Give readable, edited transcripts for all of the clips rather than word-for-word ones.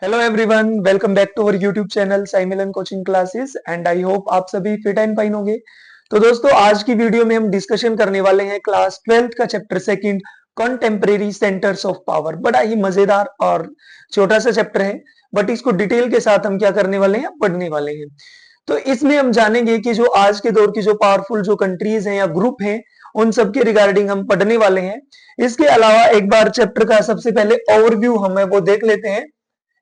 Hello everyone, welcome back to our YouTube channel Sai Milan coaching classes and I hope आप सभी fit and fine होंगे। तो दोस्तों, आज की वीडियो में हम डिस्कशन करने वाले हैं क्लास 12th का chapter second, contemporary centres of power. बड़ा ही मजेदार और छोटा सा चैप्टर है, बट इसको डिटेल के साथ हम क्या करने वाले हैं, पढ़ने वाले हैं। तो इसमें हम जानेंगे कि जो आज के दौर की जो पावरफुल जो कंट्रीज हैं या ग्रुप हैं, उन सब के रिगार्डिंग हम पढ़ने वाले हैं। इसके अलावा एक बार चैप्टर का सबसे पहले ओवरव्यू हम वो देख लेते हैं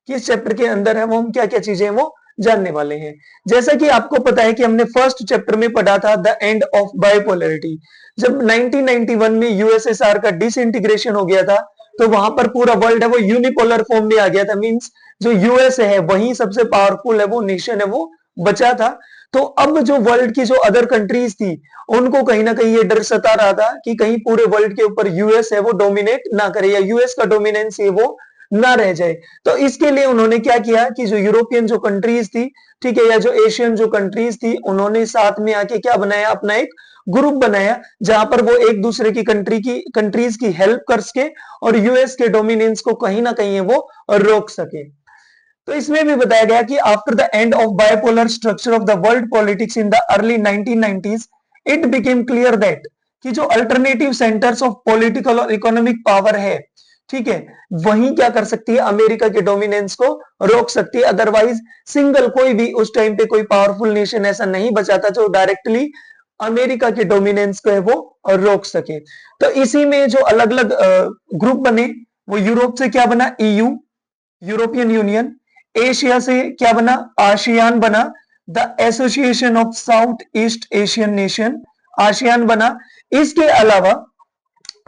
कि इस चैप्टर के अंदर है वो हम क्या क्या चीजें वो जानने वाले हैं। जैसा कि आपको पता है कि हमने फर्स्ट चैप्टर में पढ़ा था द एंड ऑफ बायोपोलैरिटी। जब 1991 में यूएसएसआर का डिसइंटीग्रेशन हो गया था, तो वहां पर पूरा वर्ल्ड है वो यूनिपोलर फॉर्म में आ गया था। मींस जो यूएस है वही सबसे पावरफुल है वो नेशन है वो बचा था। तो अब जो वर्ल्ड की जो अदर कंट्रीज थी, उनको कहीं ना कहीं ये डर सता रहा था कि कहीं पूरे वर्ल्ड के ऊपर यूएस है वो डोमिनेट ना करे या यूएस का डोमिनेंस है वो ना रह जाए। तो इसके लिए उन्होंने क्या किया कि जो यूरोपियन जो कंट्रीज थी, ठीक है, या जो एशियन जो कंट्रीज थी, उन्होंने साथ में आके क्या बनाया, अपना एक ग्रुप बनाया जहां पर वो एक दूसरे की कंट्रीज की हेल्प कर सके और यूएस के डोमिनेंस को कहीं ना कहीं वो रोक सके। तो इसमें भी बताया गया कि after the end of bipolar structure of the world politics in the early 1990s, it became clear that कि जो अल्टरनेटिव सेंटर्स ऑफ पॉलिटिकल और इकोनॉमिक पावर है, ठीक है, वही क्या कर सकती है, अमेरिका के डोमिनेंस को रोक सकती है। अदरवाइज सिंगल कोई भी उस टाइम पे कोई पावरफुल नेशन ऐसा नहीं बचा था जो डायरेक्टली अमेरिका के डोमिनेंस को है वो रोक सके। तो इसी में जो अलग अलग ग्रुप बने, वो यूरोप से क्या बना, ईयू, यूरोपियन यूनियन। एशिया से क्या बना, आसियान बना, the association of south east Asian nation, ASEAN बना। इसके अलावा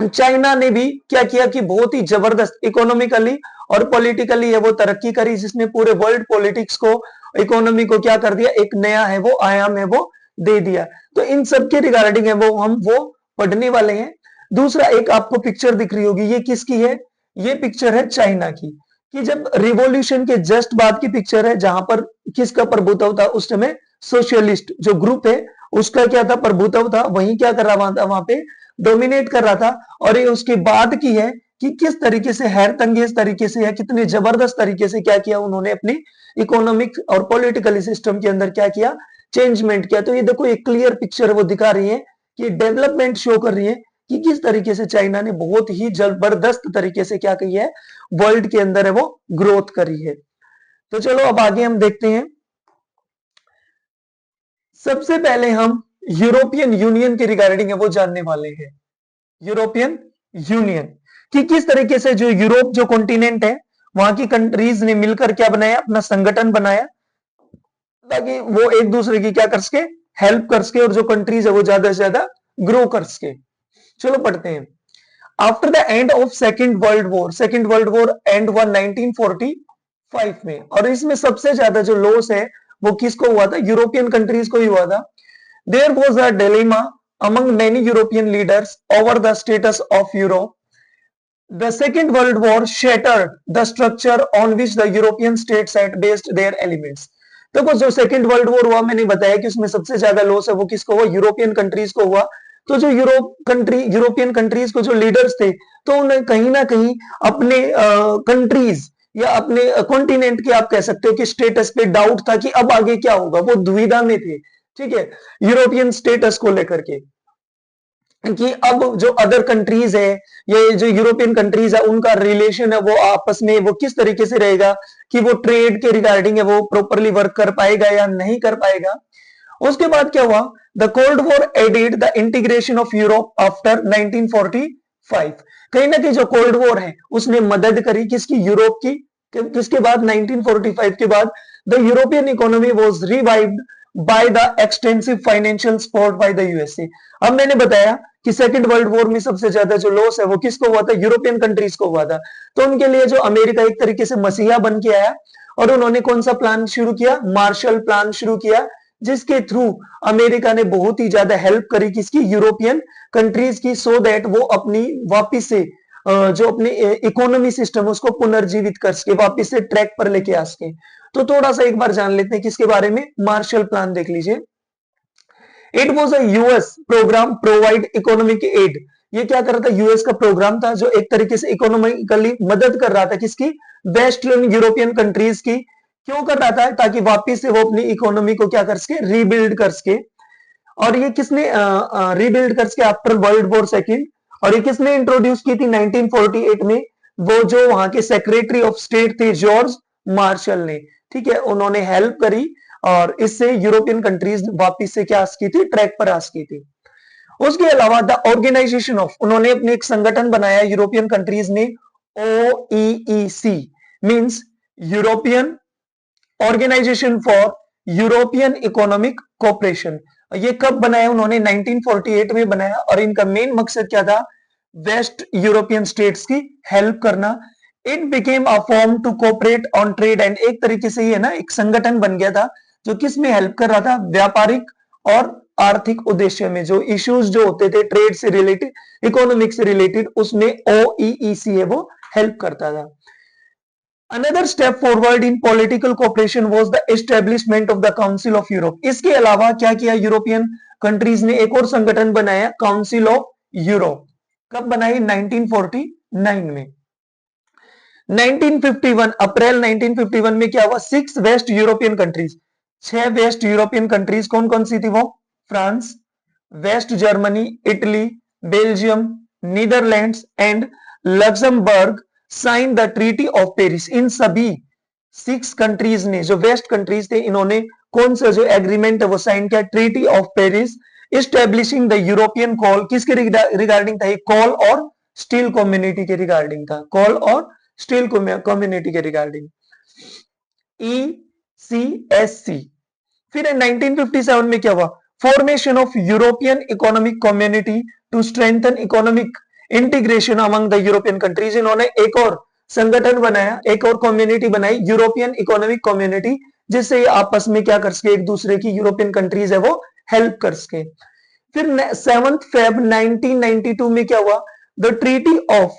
चाइना ने भी क्या किया कि बहुत ही जबरदस्त इकोनॉमिकली और पॉलिटिकली है वो तरक्की करी, जिसने पूरे वर्ल्ड पॉलिटिक्स को, इकोनॉमी को क्या कर दिया, एक नया है वो आयाम है वो दे दिया। तो इन सब के रिगार्डिंग है वो हम वो पढ़ने वाले हैं। दूसरा, एक आपको पिक्चर दिख रही होगी, ये किसकी है, ये पिक्चर है चाइना की। कि जब रिवॉल्यूशन के जस्ट बाद की पिक्चर है, जहां पर किसका प्रभुत्व था उस समय, सोशलिस्ट जो ग्रुप है उसका क्या था, प्रभुत्व था, वही क्या कर रहा था वहां पे, डोमिनेट कर रहा था। और ये उसके बाद की है कि किस तरीके से हैरतअंगेज तरीके से या कितने जबरदस्त तरीके से क्या किया उन्होंने अपने इकोनॉमिक और पॉलिटिकल सिस्टम के अंदर क्या किया, चेंजमेंट किया। तो ये देखो, एक क्लियर पिक्चर वो दिखा रही है कि डेवलपमेंट शो कर रही है कि किस तरीके से चाइना ने बहुत ही जबरदस्त तरीके से क्या की है, वर्ल्ड के अंदर है वो ग्रोथ करी है। तो चलो अब आगे हम देखते हैं। सबसे पहले हम यूरोपियन यूनियन के रिगार्डिंग है वो जानने वाले हैं। यूरोपियन यूनियन कि किस तरीके से जो यूरोप जो कॉन्टिनेंट है, वहां की कंट्रीज ने मिलकर क्या बनाया, अपना संगठन बनाया ताकि वो एक दूसरे की क्या कर सके, हेल्प कर सके, और जो कंट्रीज है वो ज्यादा से ज्यादा ग्रो कर सके। चलो पढ़ते हैं। After the end of second world war and हुआ 1945 में, और इसमें सबसे ज्यादा जो लॉस है वो किसको हुआ था, यूरोपियन कंट्रीज को ही हुआ था। There was a dilemma among many European leaders over the status of Europe. The Second World War shattered the structure on which the European states had based their elements. देखो, जो second world war हुआ, मैंने बताया कि उसमें सबसे ज्यादा loss है वो किसको हुआ, यूरोपियन कंट्रीज को हुआ। तो जो यूरोपियन कंट्रीज को जो लीडर्स थे, तो उन्हें कहीं ना कहीं अपने कंट्रीज या अपने कॉन्टिनेंट के आप कह सकते हो कि स्टेटस पे डाउट था कि अब आगे क्या होगा, वो दुविधा में थे, ठीक है, यूरोपियन स्टेटस को लेकर के कि अब जो अदर कंट्रीज है, ये जो यूरोपियन कंट्रीज है, उनका रिलेशन है वो आपस में वो किस तरीके से रहेगा, कि वो ट्रेड के रिगार्डिंग है वो प्रॉपरली वर्क कर पाएगा या नहीं कर पाएगा। उसके बाद क्या हुआ, the Cold War aided the integration of Europe after 1945। कहीं ना कहीं जो कोल्ड वॉर है उसने मदद करी किसकी, यूरोप की। किसके बाद, 1945 के बाद the European economy was revived by the extensive financial support by the USA. अब मैंने बताया कि सेकंड वर्ल्ड वॉर में सबसे ज्यादा जो लॉस है वो किसको हुआ था, यूरोपियन कंट्रीज को हुआ था। तो उनके लिए जो अमेरिका एक तरीके से मसीहा बन के आया, और उन्होंने कौन सा प्लान शुरू किया, मार्शल प्लान शुरू किया, जिसके थ्रू अमेरिका ने बहुत ही ज्यादा हेल्प करी किसकी, यूरोपियन कंट्रीज की, सो दैट वो अपनी वापिस से जो अपने इकोनॉमी सिस्टम उसको पुनर्जीवित कर सके, वापिस से ट्रैक पर लेके आ सके। तो थोड़ा सा एक बार जान लेते हैं किसके बारे में, मार्शल प्लान देख लीजिए। It was a US programme provide economic aid. ये क्या कर रहा था, यूएस का प्रोग्राम था जो एक तरीके से इकोनॉमिकली मदद कर रहा था किसकी, वेस्टर्न यूरोपियन कंट्रीज की। क्यों कर रहा था, ताकि वापिस से वो अपनी इकोनॉमी को क्या कर सके, रीबिल्ड कर सके। और ये किसने रीबिल्ड कर सके आफ्टर वर्ल्ड वॉर सेकेंड। और ये किसने इंट्रोड्यूस की थी 1948 में, वो जो वहां के सेक्रेटरी ऑफ स्टेट थे जॉर्ज मार्शल ने, ठीक है, उन्होंने हेल्प करी और इससे यूरोपियन कंट्रीज वापिस से क्या आ सकी थी, ट्रैक पर आ सकी थी। उसके अलावा द ऑर्गेनाइजेशन ऑफ, उन्होंने अपने एक संगठन बनाया यूरोपियन कंट्रीज ने, OEEC means European Organisation for European Economic Cooperation. ये कब बनाया उन्होंने, 1948 में बनाया। और इनका मेन मकसद क्या था, वेस्ट यूरोपियन स्टेट्स की हेल्प करना। It became a form to cooperate on trade and, एक तरीके से ये ना एक संगठन बन गया था जो किस में हेल्प कर रहा था, व्यापारिक और आर्थिक उद्देश्य में, जो इश्यूज जो होते थे ट्रेड से रिलेटेड, इकोनॉमिक से रिलेटेड, उसमें OEEC है वो हेल्प करता था। Another step forward in political cooperation was the establishment of the Council of Europe. इसके अलावा क्या किया यूरोपियन कंट्रीज ने, एक और संगठन बनाया, काउंसिल ऑफ यूरोप। कब बनाई, 1949 में। 1951 अप्रैल 1951 में क्या हुआ, 6 west European countries, 6 west European countries कौन कौन सी थी वो, France, west Germany, Italy, Belgium, Netherlands and Luxembourg sign the treaty of Paris. इन सभी 6 कंट्रीज ने, जो वेस्ट कंट्रीज थे, इन्होंने कौन सा जो एग्रीमेंट है वो साइन किया, treaty of Paris, establishing the European coal, किसके रिगार्डिंग था, कॉल और स्टील कम्युनिटी के रिगार्डिंग था, कॉल और स्टील कम्युनिटी के रिगार्डिंग, ECSC। फिर 1957 में क्या हुआ, formation of European economic community to strengthen economic integration among the European countries. इन्होंने एक और संगठन बनाया, एक और कम्युनिटी बनाई, यूरोपियन इकोनॉमिक कम्युनिटी, जिससे आपस में क्या कर सके, एक दूसरे की यूरोपियन कंट्रीज है वो हेल्प कर सके। फिर 7 फेब 1992 में क्या हुआ, the treaty of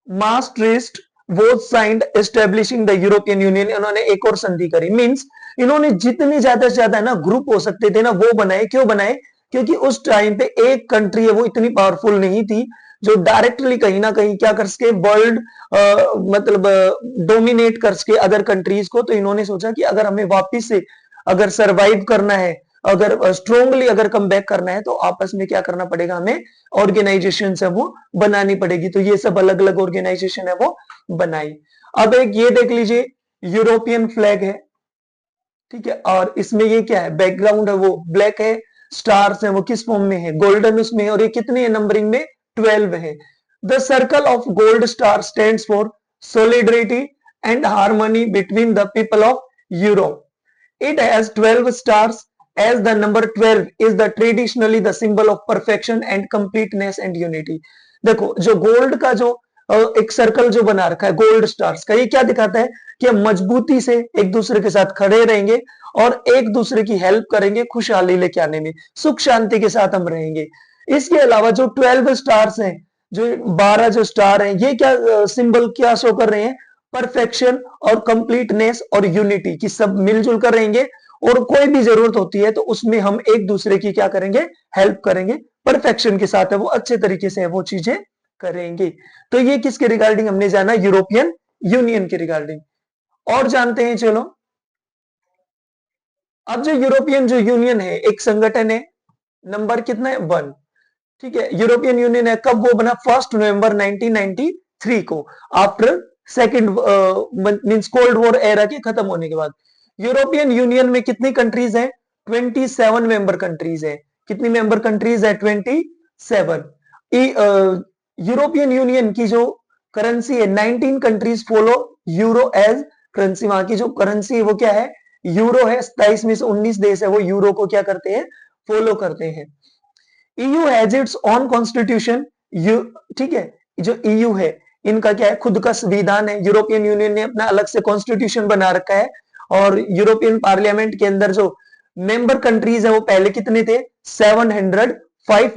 Maastricht was signed establishing the European Union. इन्होंने एक और संधि करी, मींस इन्होंने जितने ज्यादा से ज्यादा ना ग्रुप हो सकते थे ना वो बनाए। क्यों बनाए, क्योंकि उस टाइम पे एक कंट्री है वो इतनी पावरफुल नहीं थी जो डायरेक्टली कहीं ना कहीं क्या कर सके, वर्ल्ड मतलब डोमिनेट कर सके अदर कंट्रीज को। तो इन्होंने सोचा कि अगर हमें वापिस से अगर सरवाइव करना है, अगर स्ट्रोंगली अगर कम बैक करना है, तो आपस में क्या करना पड़ेगा, हमें ऑर्गेनाइजेशन है वो बनानी पड़ेगी। तो ये सब अलग अलग ऑर्गेनाइजेशन है वो बनाई। अब एक ये देख लीजिए, यूरोपियन फ्लैग है, ठीक है, और इसमें ये क्या है, बैकग्राउंड है वो ब्लैक है, स्टार्स है वो किस फॉर्म में है, गोल्डन उसमें है, और ये कितने है नंबरिंग में, 12 है। The circle of gold star stands for solidarity and harmony between the people of Europe. It has 12 stars as the number 12 is the traditionally the symbol of perfection and completeness and unity। देखो जो gold का जो एक circle जो बना रखा है gold stars का, ये क्या दिखाता है कि हम मजबूती से एक दूसरे के साथ खड़े रहेंगे और एक दूसरे की हेल्प करेंगे खुशहाली लेके आने में, सुख शांति के साथ हम रहेंगे। इसके अलावा जो 12 स्टार्स हैं, जो 12 जो स्टार हैं, ये क्या सिंबल क्या शो कर रहे हैं, परफेक्शन और कंप्लीटनेस और यूनिटी की, सब मिलजुल कर रहेंगे और कोई भी जरूरत होती है तो उसमें हम एक दूसरे की क्या करेंगे, हेल्प करेंगे, परफेक्शन के साथ है वो अच्छे तरीके से वो चीजें करेंगे। तो ये किसके रिगार्डिंग हमने जाना, यूरोपियन यूनियन के रिगार्डिंग। और जानते हैं चलो, अब जो यूरोपियन जो यूनियन है एक संगठन है, नंबर कितना है, 1, ठीक है। यूरोपियन यूनियन है, कब वो बना, 1 नवंबर 1993 को, after second means cold war era के खत्म होने के बाद। यूरोपियन यूनियन में कितनी कंट्रीज हैं, 27 मेंबर कंट्रीज है। कितनी मेंबर कंट्रीज है, 27। यूरोपियन यूनियन की जो करेंसी है, 19 countries follow euro as currency. वहां की जो करेंसी है वो क्या है, यूरो है। 27 में से 19 देश है वो यूरो को क्या करते हैं, फॉलो करते हैं। EU has its own constitution, ठीक है, जो EU है इनका क्या है, खुद का संविधान है। यूरोपियन यूनियन ने अपना अलग से कॉन्स्टिट्यूशन बना रखा है। और यूरोपियन पार्लियामेंट के अंदर जो मेंबर कंट्रीज है वो पहले कितने थे, 705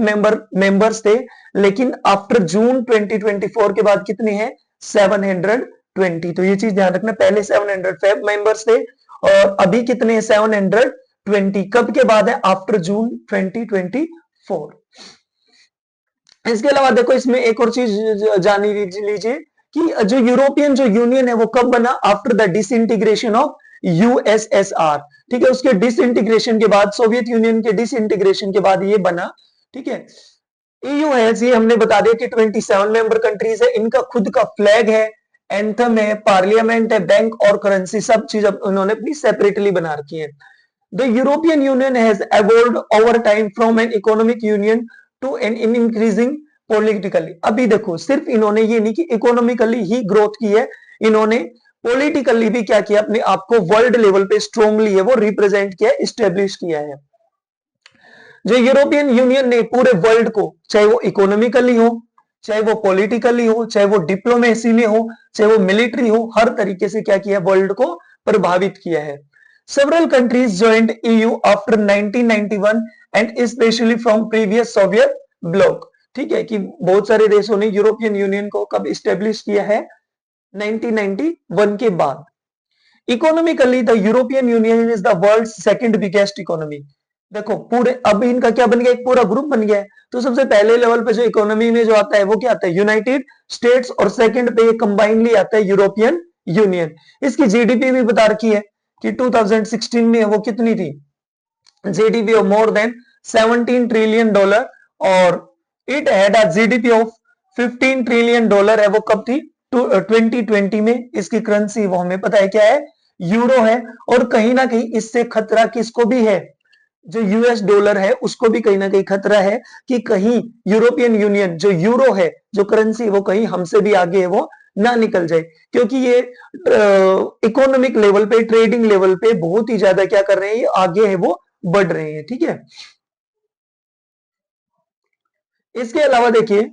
मेंबर्स थे, लेकिन आफ्टर जून 2024 के बाद कितने हैं, 720। तो ये चीज ध्यान रखना, पहले 705 मेंबर्स थे और अभी कितने हैं, 720। कब के बाद है, आफ्टर जून 2024। इसके अलावा देखो इसमें एक और चीज जान लीजिए कि जो यूरोपियन जो यूनियन है वो कब बना, after the disintegration of USSR. ठीक है, उसके डिसइंटीग्रेशन के बाद, सोवियत यूनियन के डिसइंटीग्रेशन के बाद ये बना। ठीक है, ईयू है, ये हमने बता दिया कि 27 मेंबर कंट्रीज है, इनका खुद का फ्लैग है, एंथम है, पार्लियामेंट है, बैंक और करेंसी, सब चीज उन्होंने अपनी सेपरेटली बना रखी है। The European union has evolved over time from an economic union to an increasing politically. अभी देखो सिर्फ इन्होंने ये नहीं कि इकोनॉमिकली ही ग्रोथ की है, इन्होंने पॉलिटिकली भी क्या किया, अपने आप को वर्ल्ड लेवल पे स्ट्रांगली है वो रिप्रेजेंट किया, स्टेब्लिश किया है। जो यूरोपियन यूनियन ने पूरे वर्ल्ड को, चाहे वो इकोनॉमिकली हो, चाहे वो पॉलिटिकली हो, चाहे वो डिप्लोमेसी में हो, चाहे वो मिलिट्री हो, हर तरीके से क्या किया, वर्ल्ड को प्रभावित किया है। Several countries joined EU after 1991 and especially from previous Soviet bloc। ठीक है, कि बहुत सारे देशों ने यूरोपियन यूनियन को कब स्टेब्लिश किया है, 1991 के बाद। Economically the European union is the world second biggest economy. देखो पूरे अब इनका क्या बन गया, एक पूरा ग्रुप बन गया है। तो सबसे पहले लेवल पे जो इकोनॉमी में जो आता है वो क्या आता है, यूनाइटेड स्टेट्स, और सेकंड पे ये कंबाइनली आता है यूरोपियन यूनियन। इसकी जीडीपी भी बता रखी है कि 2016 में वो कितनी थी, GDP of more than 17 trillion dollar, और it had a GDP of 15 trillion dollar है, वो कब थी, 2020 में। इसकी करेंसी वो हमें पता है क्या है, यूरो है। और कहीं ना कहीं इससे खतरा किसको भी है, जो यूएस डॉलर है उसको भी कहीं ना कहीं खतरा है कि कहीं यूरोपियन यूनियन जो यूरो है, जो करेंसी, वो कहीं हमसे भी आगे है वो ना निकल जाए, क्योंकि ये इकोनॉमिक लेवल पे, ट्रेडिंग लेवल पे बहुत ही ज्यादा क्या कर रहे हैं, ये आगे है वो बढ़ रहे हैं। ठीक है, इसके अलावा देखिए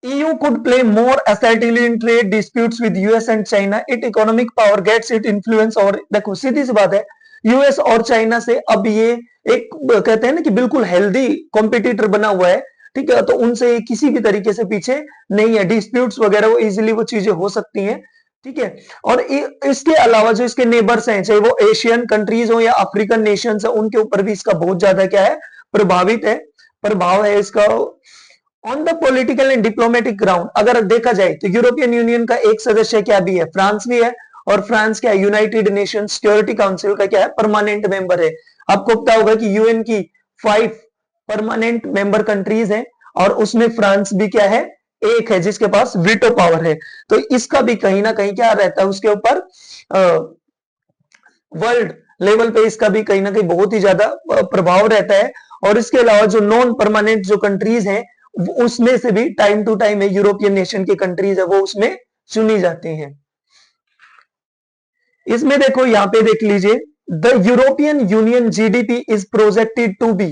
EU could play more assertively in trade disputes with US and China. Its economic power gets its influence over। देखो सीधी सी बात है, यूएस और चाइना से अब ये एक कहते हैं ना कि बिल्कुल हेल्दी कॉम्पिटिटर बना हुआ है। ठीक है, तो उनसे किसी भी तरीके से पीछे नहीं है, डिस्प्यूट्स वगैरह वो इजीली वो चीजें हो सकती हैं। ठीक है, और इसके अलावा जो इसके नेबर्स हैं, चाहे वो एशियन कंट्रीज हो या अफ्रीकन नेशंस है, उनके ऊपर भी इसका बहुत ज्यादा क्या है, प्रभावित है, प्रभाव है इसका। On the political and diplomatic ground अगर देखा जाए तो यूरोपियन यूनियन का एक सदस्य क्या भी है, फ्रांस भी है, और फ्रांस क्या, यूनाइटेड नेशन सिक्योरिटी काउंसिल का क्या है, परमानेंट मेंबर है। आपको पता होगा कि यूएन की 5 परमानेंट मेंबर कंट्रीज हैं, और उसमें फ्रांस भी क्या है, एक है, जिसके पास वीटो पावर है। तो इसका भी कहीं ना कहीं क्या रहता है, उसके ऊपर वर्ल्ड लेवल पे इसका भी कहीं ना कहीं बहुत ही ज्यादा प्रभाव रहता है। और इसके अलावा जो नॉन परमानेंट जो कंट्रीज हैं, उसमें से भी टाइम टू टाइम है, यूरोपियन नेशन की कंट्रीज है वो उसमें चुनी जाती हैं। इसमें देखो यहां पे देख लीजिए, the European union GDP is projected to be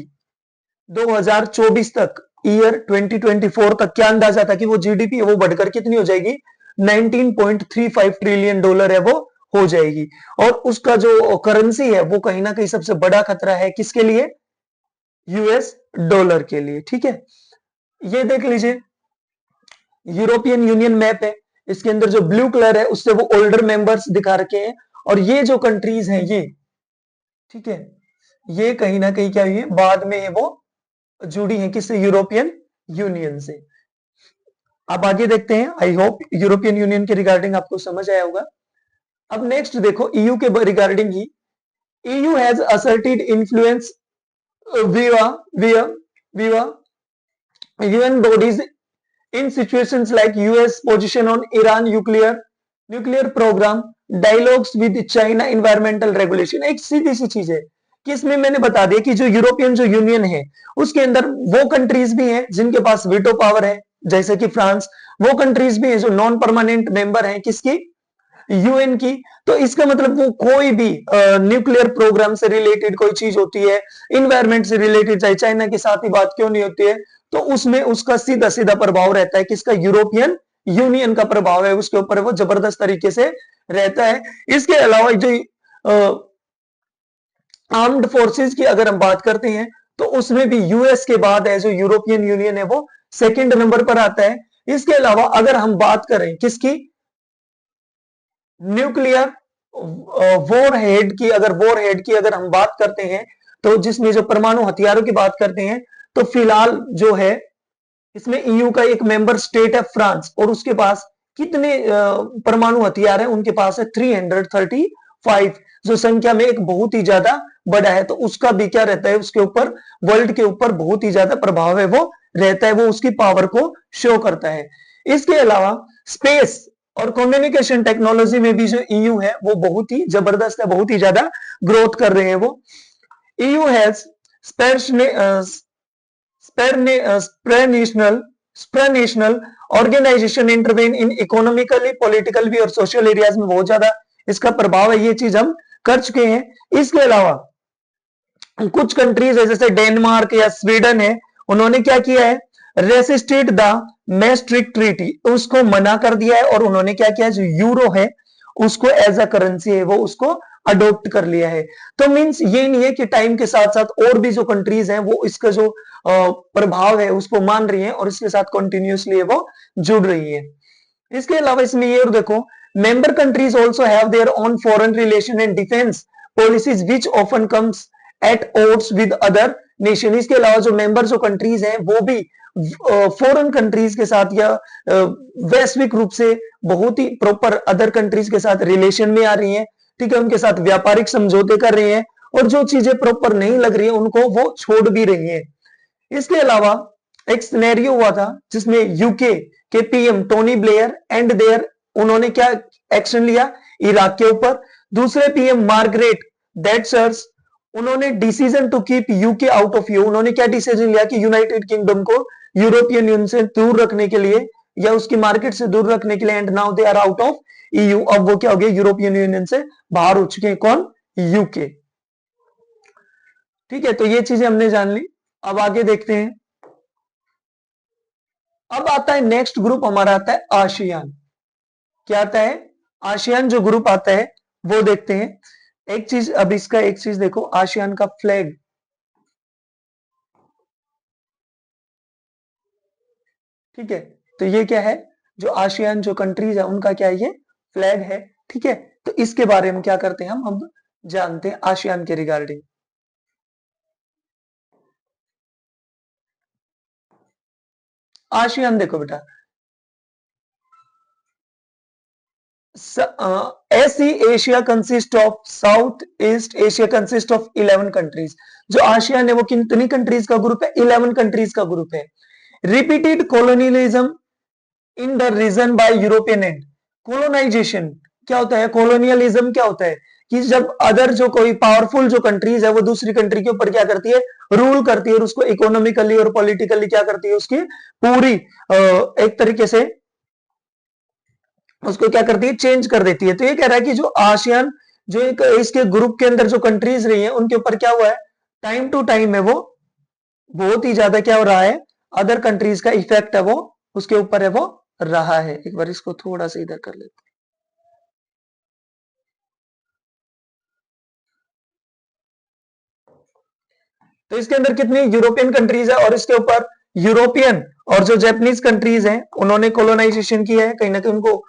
2024 तक, ईयर 2024 तक क्या अंदाजा था कि वो जीडीपी है वो बढ़कर कितनी हो जाएगी, 19.35 ट्रिलियन डॉलर है वो हो जाएगी। और उसका जो करेंसी है वो कहीं ना कहीं सबसे बड़ा खतरा है किसके लिए, यूएस डॉलर के लिए। ठीक है, ये देख लीजिए यूरोपियन यूनियन मैप है, इसके अंदर जो ब्लू कलर है उससे वो ओल्डर मेंबर्स दिखा रखे हैं, और ये जो कंट्रीज हैं ये, ठीक है, ये कहीं ना कहीं क्या हुई है, बाद में वो जुड़ी हैं किससे, यूरोपियन यूनियन से। अब आगे देखते हैं, आई होप यूरोपियन यूनियन के रिगार्डिंग आपको समझ आया होगा। अब नेक्स्ट देखो ईयू के regarding he, EU has asserted influence विवा विवा विवा UN bodies in situations like US position on Iran nuclear program, dialogues with China environmental regulation। एक सीधी सी चीज है कि इसमें मैंने बता दिया कि जो यूरोपियन जो यूनियन है उसके अंदर वो कंट्रीज भी हैं जिनके पास वीटो पावर है, जैसे कि फ्रांस, वो कंट्रीज भी हैं जो नॉन परमानेंट मेंबर हैं किसकी, यूएन की। तो इसका मतलब वो कोई भी न्यूक्लियर प्रोग्राम से रिलेटेड कोई चीज होती है, इन्वायरमेंट से रिलेटेड, चाहे चाइना के साथ ही बात क्यों नहीं होती है, तो उसमें उसका सीधा सीधा प्रभाव रहता है किसका, यूरोपियन यूनियन का प्रभाव है उसके ऊपर, वो जबरदस्त तरीके से रहता है। इसके अलावा जो आर्म्ड फोर्सेस की अगर हम बात करते हैं तो उसमें भी यूएस के बाद है जो यूरोपियन यूनियन है वो सेकंड नंबर पर आता है। इसके अलावा अगर हम बात करें किसकी, न्यूक्लियर वॉर हेड की अगर हम बात करते हैं, तो जिसमें जो परमाणु हथियारों की बात करते हैं, तो फिलहाल जो है इसमें ईयू का एक मेंबर स्टेट है फ्रांस, और उसके पास कितने परमाणु हथियार है? उनके पास है 335, जो संख्या में एक बहुत ही ज्यादा बड़ा है। तो उसका भी क्या रहता है, उसके ऊपर, वर्ल्ड के ऊपर बहुत ही ज्यादा प्रभाव है वो रहता है, वो उसकी पावर को शो करता है। इसके अलावा स्पेस और कम्युनिकेशन टेक्नोलॉजी में भी जो ईयू है वो बहुत ही जबरदस्त है, बहुत ही ज्यादा ग्रोथ कर रहे हैं वो। EU has supranational organization intervene in economically, politically और social areas में बहुत ज्यादा इसका प्रभाव है, ये चीज हम कर चुके हैं। इसके अलावा कुछ कंट्रीज है जैसे डेनमार्क या स्वीडन है, उन्होंने क्या किया है, रेसिस्टेड द मैस्ट्रिक्ट ट्रीटी, उसको मना कर दिया है, और उन्होंने क्या किया, जो यूरो है उसको एज अ करेंसी है वो उसको अडोप्ट कर लिया है। तो मींस ये नहीं है कि टाइम के साथ साथ और भी जो कंट्रीज हैं वो इसका जो प्रभाव है उसको मान रही है और इसके साथ कंटिन्यूसली वो जुड़ रही है। इसके अलावा इसमें ये और देखो, member countries also have their own foreign relation and defence policies which often comes at odds with other nation. इसके अलावा जो मेंबर जो कंट्रीज हैं वो भी फॉरेन कंट्रीज के साथ या वैश्विक रूप से बहुत ही प्रॉपर अदर कंट्रीज के साथ रिलेशन में आ रही हैं, ठीक है, उनके साथ व्यापारिक समझौते कर रही हैं, और जो चीजें प्रॉपर नहीं लग रही है उनको वो छोड़ भी रही है। इसके अलावा एक सिनेरियो हुआ था जिसमें यूके के PM Tony Blair and there, उन्होंने क्या एक्शन लिया इराक के ऊपर। दूसरे पीएम मार्गरेट दैटचर्स, उन्होंने decision to keep UK out of EU, उन्होंने क्या डिसीजन लिया कि यूनाइटेड किंगडम को यूरोपियन यूनियन से दूर रखने के लिए या उसकी मार्केट से दूर रखने के लिए, and now they are out of EU, अब वो क्या हो गया, यूरोपियन यूनियन से बाहर हो चुके हैं, कौन, यूके। ठीक है, तो ये चीजें हमने जान ली। अब आगे देखते हैं। अब आता है नेक्स्ट ग्रुप, हमारा आता है आसियान। क्या आता है, आसियान जो ग्रुप आता है वो देखते हैं। एक चीज, अब इसका एक चीज देखो, आसियान का फ्लैग, ठीक है, तो ये क्या है, जो आसियान जो कंट्रीज है उनका क्या है, ये फ्लैग है, ठीक है। तो इसके बारे में क्या करते हैं हम जानते हैं आसियान के रिगार्डिंग। आसियान देखो बेटा, ऐसी Asia consist of, south east Asia consist of 11 countries. जो आसियान है वो कितनी कंट्रीज का ग्रुप है, 11 कंट्रीज का ग्रुप है। Repeated colonialism in the region by European and, colonisation क्या होता है, कॉलोनियलिज्म क्या होता है कि जब अदर जो कोई पावरफुल जो कंट्रीज है वो दूसरी कंट्री के ऊपर क्या करती है, रूल करती है, और उसको इकोनॉमिकली और पॉलिटिकली क्या करती है, उसकी पूरी एक तरीके से उसको क्या करती है, चेंज कर देती है। तो ये कह रहा है कि जो आसियान जो एक इसके ग्रुप के अंदर जो कंट्रीज रही है उनके ऊपर क्या हुआ है, टाइम टू टाइम है वो बहुत ही ज्यादा क्या हो रहा है, अदर कंट्रीज का इफेक्ट है वो उसके ऊपर है वो रहा है। एक बार इसको थोड़ा सा इधर कर लेते हैं। तो इसके अंदर कितनी यूरोपियन कंट्रीज है, और इसके ऊपर यूरोपियन और जो जापानीज कंट्रीज हैं उन्होंने कोलोनाइजेशन किया है, कहीं ना कहीं उनको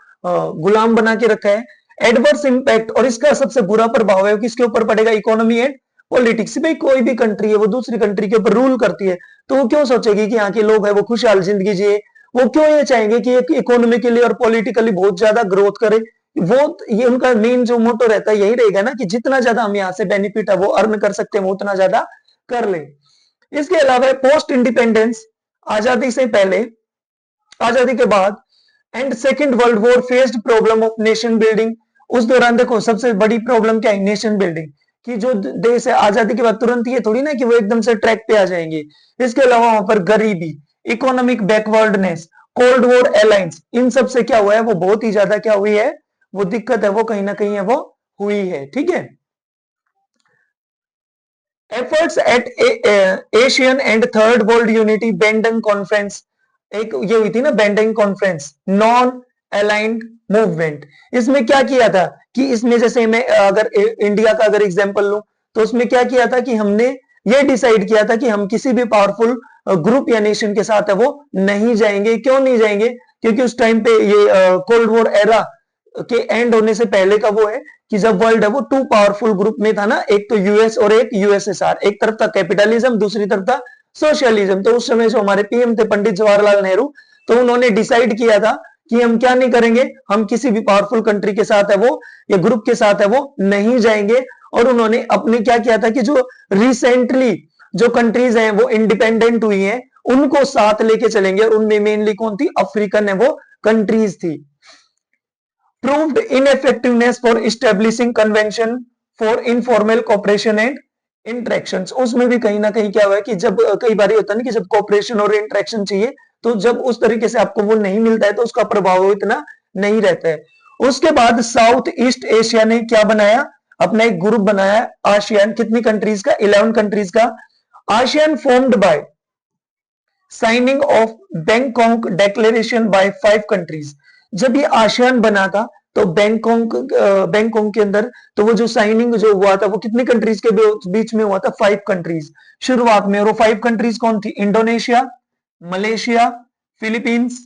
गुलाम बना के रखा है। एडवर्स इंपैक्ट, और इसका सबसे बुरा प्रभाव है किसके ऊपर पड़ेगा, इकोनॉमी एंड पॉलिटिक्स। भाई कोई भी कंट्री है वो दूसरी कंट्री के ऊपर रूल करती है, तो वो क्यों सोचेगी कि यहाँ के लोग है वो खुशहाल जिंदगी जिए, वो क्यों ये चाहेंगे कि एक इकोनॉमिकली और पॉलिटिकली बहुत ज्यादा ग्रोथ करे। वो ये उनका मेन जो मोटो रहता है यही रहेगा ना कि जितना ज्यादा हम यहाँ से बेनिफिट है वो अर्न कर सकते हैं वो उतना ज्यादा कर ले। इसके अलावा पोस्ट इंडिपेंडेंस, आजादी से पहले, आजादी के बाद, and second world war faced problem of nation building. उस दौरान देखो सबसे बड़ी प्रॉब्लम क्या है, नेशन बिल्डिंग, कि जो देश है आजादी के बाद तुरंत ये थोड़ी ना कि वो एकदम से ट्रैक पे आ जाएंगे। इसके अलावा वहां पर गरीबी, economic backwardness, cold war alliance, इन सब से क्या हुआ है, वो बहुत ही ज्यादा क्या हुई है, वो दिक्कत है वो कहीं ना कहीं है वो हुई है। ठीक है, efforts at Asian and third world unity, Bandung conference, एक ये हुई थी ना Bandung conference, non aligned movement. इसमें क्या किया था कि इसमें जैसे मैं अगर इंडिया का अगर एग्जांपल लूं तो उसमें क्या किया था कि हमने ये डिसाइड किया था कि हम किसी भी पावरफुल ग्रुप या नेशन के साथ है वो नहीं जाएंगे। क्यों नहीं जाएंगे, क्योंकि उस टाइम पे ये कोल्ड वॉर एरा के एंड होने से पहले का वो है कि जब वर्ल्ड है वो टू पावरफुल ग्रुप में था ना, एक तो यूएस और एक यूएसएसआर, एक तरफ था कैपिटलिज्म, दूसरी तरफ था सोशलिज्म। तो उस समय जो हमारे पीएम थे पंडित जवाहरलाल नेहरू, तो उन्होंने डिसाइड किया था कि हम क्या नहीं करेंगे, हम किसी भी पावरफुल कंट्री के साथ है वो या ग्रुप के साथ है वो नहीं जाएंगे। और उन्होंने अपने क्या किया था कि जो रिसेंटली जो कंट्रीज हैं वो इंडिपेंडेंट हुई हैं उनको साथ लेके चलेंगे, और उनमें मेनली कौन थी, अफ्रीकन है वो कंट्रीज थी। Proved ineffectiveness for establishing convention for informal cooperation and interactions. उसमें भी कहीं ना कहीं क्या हुआ है कि जब कई बार होता है ना कि जब कॉपरेशन और इंटरेक्शन चाहिए, तो जब उस तरीके से आपको वो नहीं मिलता है तो उसका प्रभाव इतना नहीं रहता है। उसके बाद साउथ ईस्ट एशिया ने क्या बनाया, अपना एक ग्रुप बनाया आसियान, कितनी कंट्रीज का, 11 कंट्रीज का। ASEAN formed by signing of Bangkok declaration by 5 countries. जब ये आसियान बना था तो बैंकॉक के अंदर, तो वो जो साइनिंग जो हुआ था वो कितनी कंट्रीज के बीच में हुआ था, 5 कंट्रीज शुरुआत में। और वो 5 कंट्रीज कौन थी, Indonesia, Malaysia, Philippines,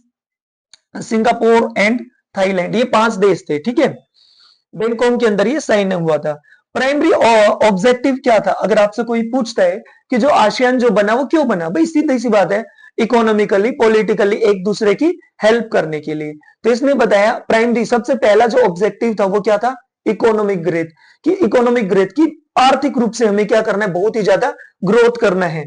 Singapore and Thailand, ये 5 देश थे, ठीक है। बैंकॉक के अंदर ये साइन हुआ था। प्राइमरी ऑब्जेक्टिव क्या था, अगर आपसे कोई पूछता है कि जो आसियान जो बना वो क्यों बना, भाई सीधी सी बात है, इकोनॉमिकली पॉलिटिकली एक दूसरे की हेल्प करने के लिए। तो इसने बताया प्राइमरी सबसे पहला जो ऑब्जेक्टिव था वो क्या था, इकोनॉमिक ग्रोथ, कि इकोनॉमिक ग्रोथ की आर्थिक रूप से हमें क्या करना है, बहुत ही ज्यादा ग्रोथ करना है।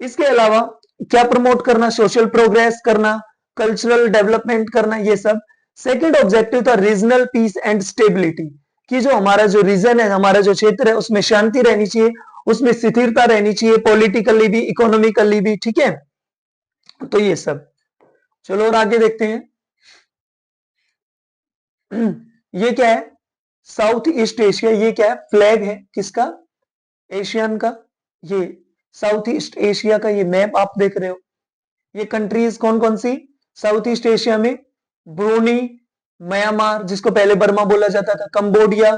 इसके अलावा क्या प्रमोट करना, सोशल प्रोग्रेस करना, कल्चरल डेवलपमेंट करना, ये सब। सेकंड ऑब्जेक्टिव था रीजनल पीस एंड स्टेबिलिटी, कि जो हमारा जो रीजन है, हमारा जो क्षेत्र है उसमें शांति रहनी चाहिए, उसमें स्थिरता रहनी चाहिए, पॉलिटिकली भी इकोनॉमिकली भी, ठीक है। तो ये सब, चलो और आगे देखते हैं। ये क्या है, साउथ ईस्ट एशिया, ये क्या है, फ्लैग है किसका, एशियन का। ये साउथ ईस्ट एशिया का ये मैप आप देख रहे हो। ये कंट्रीज कौन कौन सी साउथ ईस्ट एशिया में, ब्रूनी, म्यांमार जिसको पहले बर्मा बोला जाता था, Cambodia,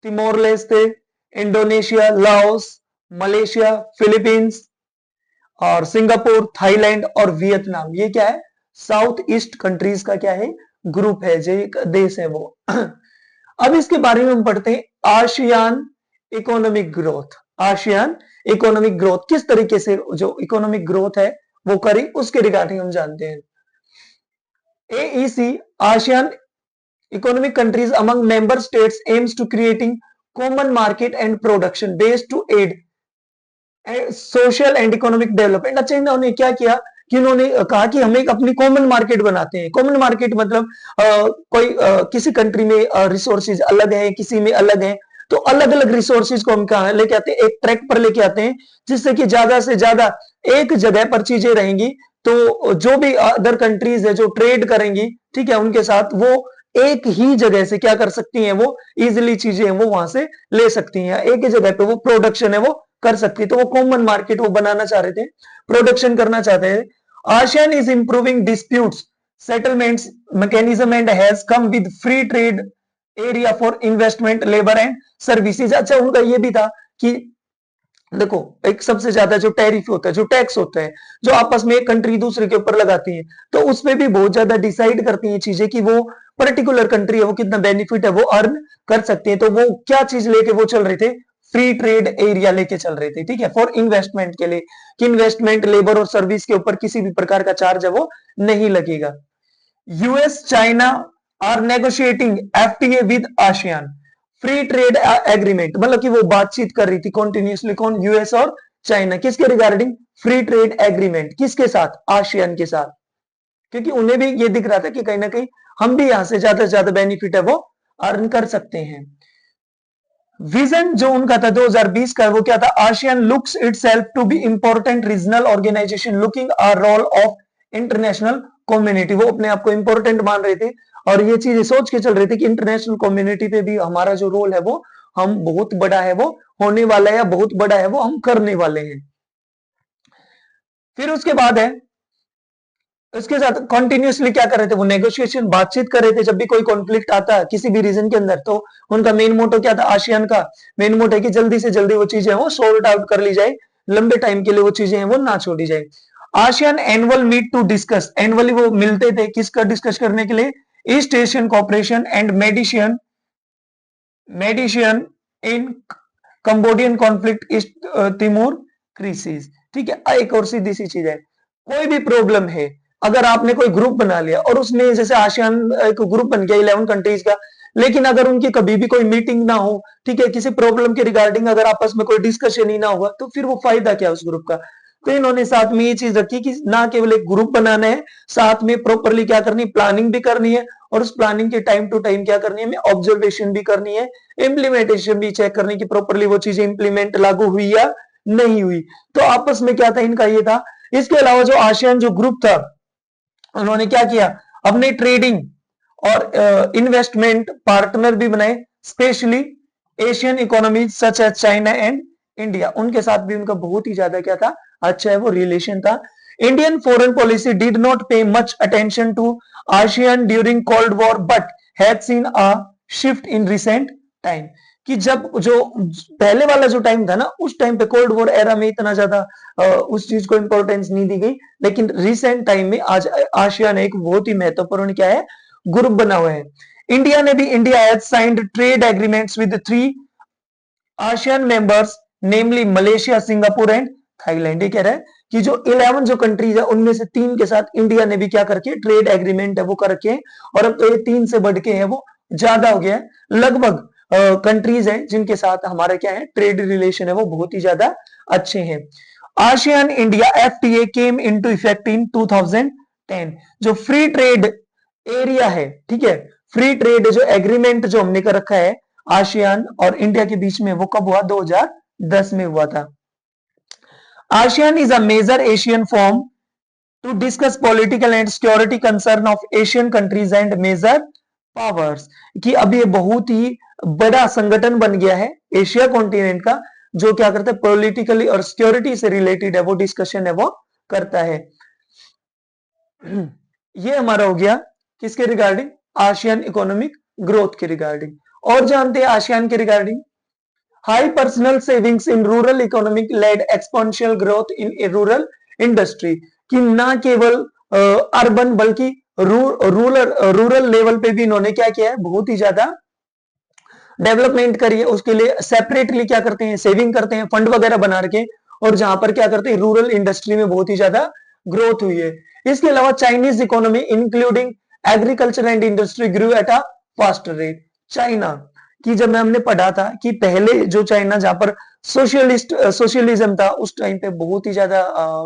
Timor Leste, Indonesia, Laos, Malaysia, Philippines और सिंगापुर, थाईलैंड और वियतनाम। ये क्या है, साउथ ईस्ट कंट्रीज का क्या है, ग्रुप है, जो एक देश है वो। अब इसके बारे में हम पढ़ते हैं, ASEAN economic growth. ASEAN economic growth किस तरीके से जो इकोनॉमिक ग्रोथ है वो करी, उसके रिगार्डिंग हम जानते हैं। AEC, ASEAN economic countries among member states aims to creating common market and production based to aid social and economic development. अच्छा, इन्होंने क्या किया कि उन्होंने कहा कि हम एक अपनी कॉमन मार्केट बनाते हैं। कॉमन मार्केट मतलब कोई किसी कंट्री में रिसोर्सेज अलग है, किसी में अलग है, तो अलग अलग रिसोर्सेज को हम कहा लेके आते हैं, एक ट्रैक पर लेके आते हैं, जिससे कि ज्यादा से ज्यादा एक जगह पर चीजें रहेंगी। तो जो भी अदर कंट्रीज है जो ट्रेड करेंगी, ठीक है, उनके साथ वो एक ही जगह से क्या कर सकती हैं, वो इजिली चीजें वो वहां से ले सकती हैं, एक ही जगह पे वो प्रोडक्शन है वो कर सकती है। तो वो कॉमन मार्केट वो बनाना चाह रहे थे, प्रोडक्शन करना चाहते हैं। ASEAN is improving disputes settlements mechanism and has come with free trade area for investment, labour and services. अच्छा, उनका ये भी था कि देखो, एक सबसे ज्यादा जो टैरिफ होता है, जो टैक्स होता है, जो आपस में एक कंट्री दूसरे के ऊपर लगाती है, तो उसमें भी बहुत ज्यादा डिसाइड करती हैं चीजें कि वो पर्टिकुलर कंट्री है वो कितना बेनिफिट है वो अर्न कर सकती है। तो वो क्या चीज लेके वो चल रहे थे, फ्री ट्रेड एरिया लेके चल रहे थे, ठीक है, फॉर इन्वेस्टमेंट के लिए, कि इन्वेस्टमेंट, लेबर और सर्विस के ऊपर किसी भी प्रकार का चार्ज है वो नहीं लगेगा। US China are negotiating FTA with ASEAN free trade agreement, मतलब कि वो बातचीत कर रही थी कंटिन्यूअसली, कौन, यूएस और चाइना, किसके रिगार्डिंग, फ्री ट्रेड एग्रीमेंट, किसके साथ, आसियान के साथ, क्योंकि उन्हें भी ये दिख रहा था कि कहीं ना कहीं हम भी यहां से ज्यादा बेनिफिट है वो अर्न कर सकते हैं। विजन जो उनका था 2020 का, वो क्या था, ASEAN looks itself to be important regional organisation looking a role of international community. वो अपने आप को इंपॉर्टेंट मान रहे थे और ये चीजें सोच के चल रहे थे कि इंटरनेशनल कम्युनिटी पे भी हमारा जो रोल है वो हम बहुत बड़ा है वो होने वाला है, या बहुत बड़ा है वो हम करने वाले हैं। फिर उसके बाद है, उसके साथ कंटिन्यूअसली क्या कर रहे थे वो, नेगोशिएशन, बातचीत कर रहे थे। जब भी कोई कॉन्फ्लिक्ट आता है किसी भी रीजन के अंदर, तो उनका मेन मोटो क्या था, आसियान का मेन मोटो है कि जल्दी से जल्दी वो चीजें वो सॉर्ट आउट कर ली जाए, लंबे टाइम के लिए वो चीजें वो ना छोड़ी जाए। ASEAN annual meet to discuss, annually वो मिलते थे किसका डिस्कस करने के लिए, east Asian cooperation and mediation mediation in Cambodian conflict, east Timor crisis, ठीक है, एक और सीधी सी चीज है, कोई भी प्रॉब्लम है, अगर आपने कोई ग्रुप बना लिया और उसमें जैसे आसियान एक ग्रुप बन गया 11 कंट्रीज का, लेकिन अगर उनकी कभी भी कोई मीटिंग ना हो, ठीक है, किसी प्रॉब्लम के रिगार्डिंग अगर आपस में कोई डिस्कशन ही ना हुआ, तो फिर वो फायदा क्या उस ग्रुप का। तो इन्होंने साथ में ये चीज रखी कि ना केवल एक ग्रुप बनाना है, साथ में प्रॉपरली क्या करनी, प्लानिंग भी करनी है, और उस प्लानिंग के टाइम टू टाइम क्या करनी है, हमें ऑब्जर्वेशन भी करनी है, इम्प्लीमेंटेशन भी चेक करनी कि प्रॉपरली वो चीजें इंप्लीमेंट लागू हुई या नहीं हुई। तो आपस में क्या था इनका ये था। इसके अलावा जो आसियान जो ग्रुप था, उन्होंने क्या किया, अपने ट्रेडिंग और इन्वेस्टमेंट पार्टनर भी बनाए, specially Asian economy such as China and India, उनके साथ भी उनका बहुत ही ज्यादा क्या था, अच्छा है वो रिलेशन था। Indian foreign policy did not pay much attention to ASEAN during cold war but had seen a shift in recent time, कि जब जो पहले वाला जो टाइम था ना, उस टाइम पे कोल्ड वॉर एरा में इतना ज्यादा उस चीज को इंपॉर्टेंस नहीं दी गई, लेकिन रिसेंट टाइम में आज आसियान एक बहुत ही महत्वपूर्ण क्या है, ग्रुप बना हुआ है। India has signed trade agreements with 3 ASEAN members, namely Malaysia, Singapore and Thailand. ये कह रहा है कि जो 11 जो कंट्रीज है उनमें से 3 के साथ इंडिया ने भी क्या करके ट्रेड एग्रीमेंट है वो कर रखे हैं, और अब तो ये 3 से बढ़ के है वो ज्यादा हो गया है, लगभग कंट्रीज हैं जिनके साथ हमारा क्या है, ट्रेड रिलेशन है वो बहुत ही ज्यादा अच्छे हैं। ASEAN India FTA came into effect in 2010, जो फ्री ट्रेड एरिया है, ठीक है, फ्री ट्रेड जो एग्रीमेंट जो हमने कर रखा है आसियान और इंडिया के बीच में, वो कब हुआ, 2010 में हुआ था। ASEAN is a major Asian form to discuss political and security concern of Asian countries and major powers, कि अब ये बहुत ही बड़ा संगठन बन गया है एशिया कॉन्टिनेंट का, जो क्या करता है, पॉलिटिकली और सिक्योरिटी से रिलेटेड है वो डिस्कशन है वो करता है। ये हमारा हो गया किसके रिगार्डिंग, आसियान इकोनॉमिक ग्रोथ के रिगार्डिंग। और जानते हैं आसियान के regarding, high personal savings in rural economic led exponential growth in rural industry, कि ना केवल अर्बन बल्कि रूरल लेवल पे भी इन्होंने क्या किया है, बहुत ही ज्यादा डेवलपमेंट करी है। उसके लिए सेपरेटली क्या करते हैं, सेविंग करते हैं, फंड वगैरह बना के, और जहां पर क्या करते हैं, रूरल इंडस्ट्री में बहुत ही ज्यादा ग्रोथ हुई है। इसके अलावा Chinese economy including agriculture and industry grew at a faster rate. China की जब हमने पढ़ा था कि पहले जो चाइना जहां पर सोशलिज्म था, उस टाइम पे बहुत ही ज्यादा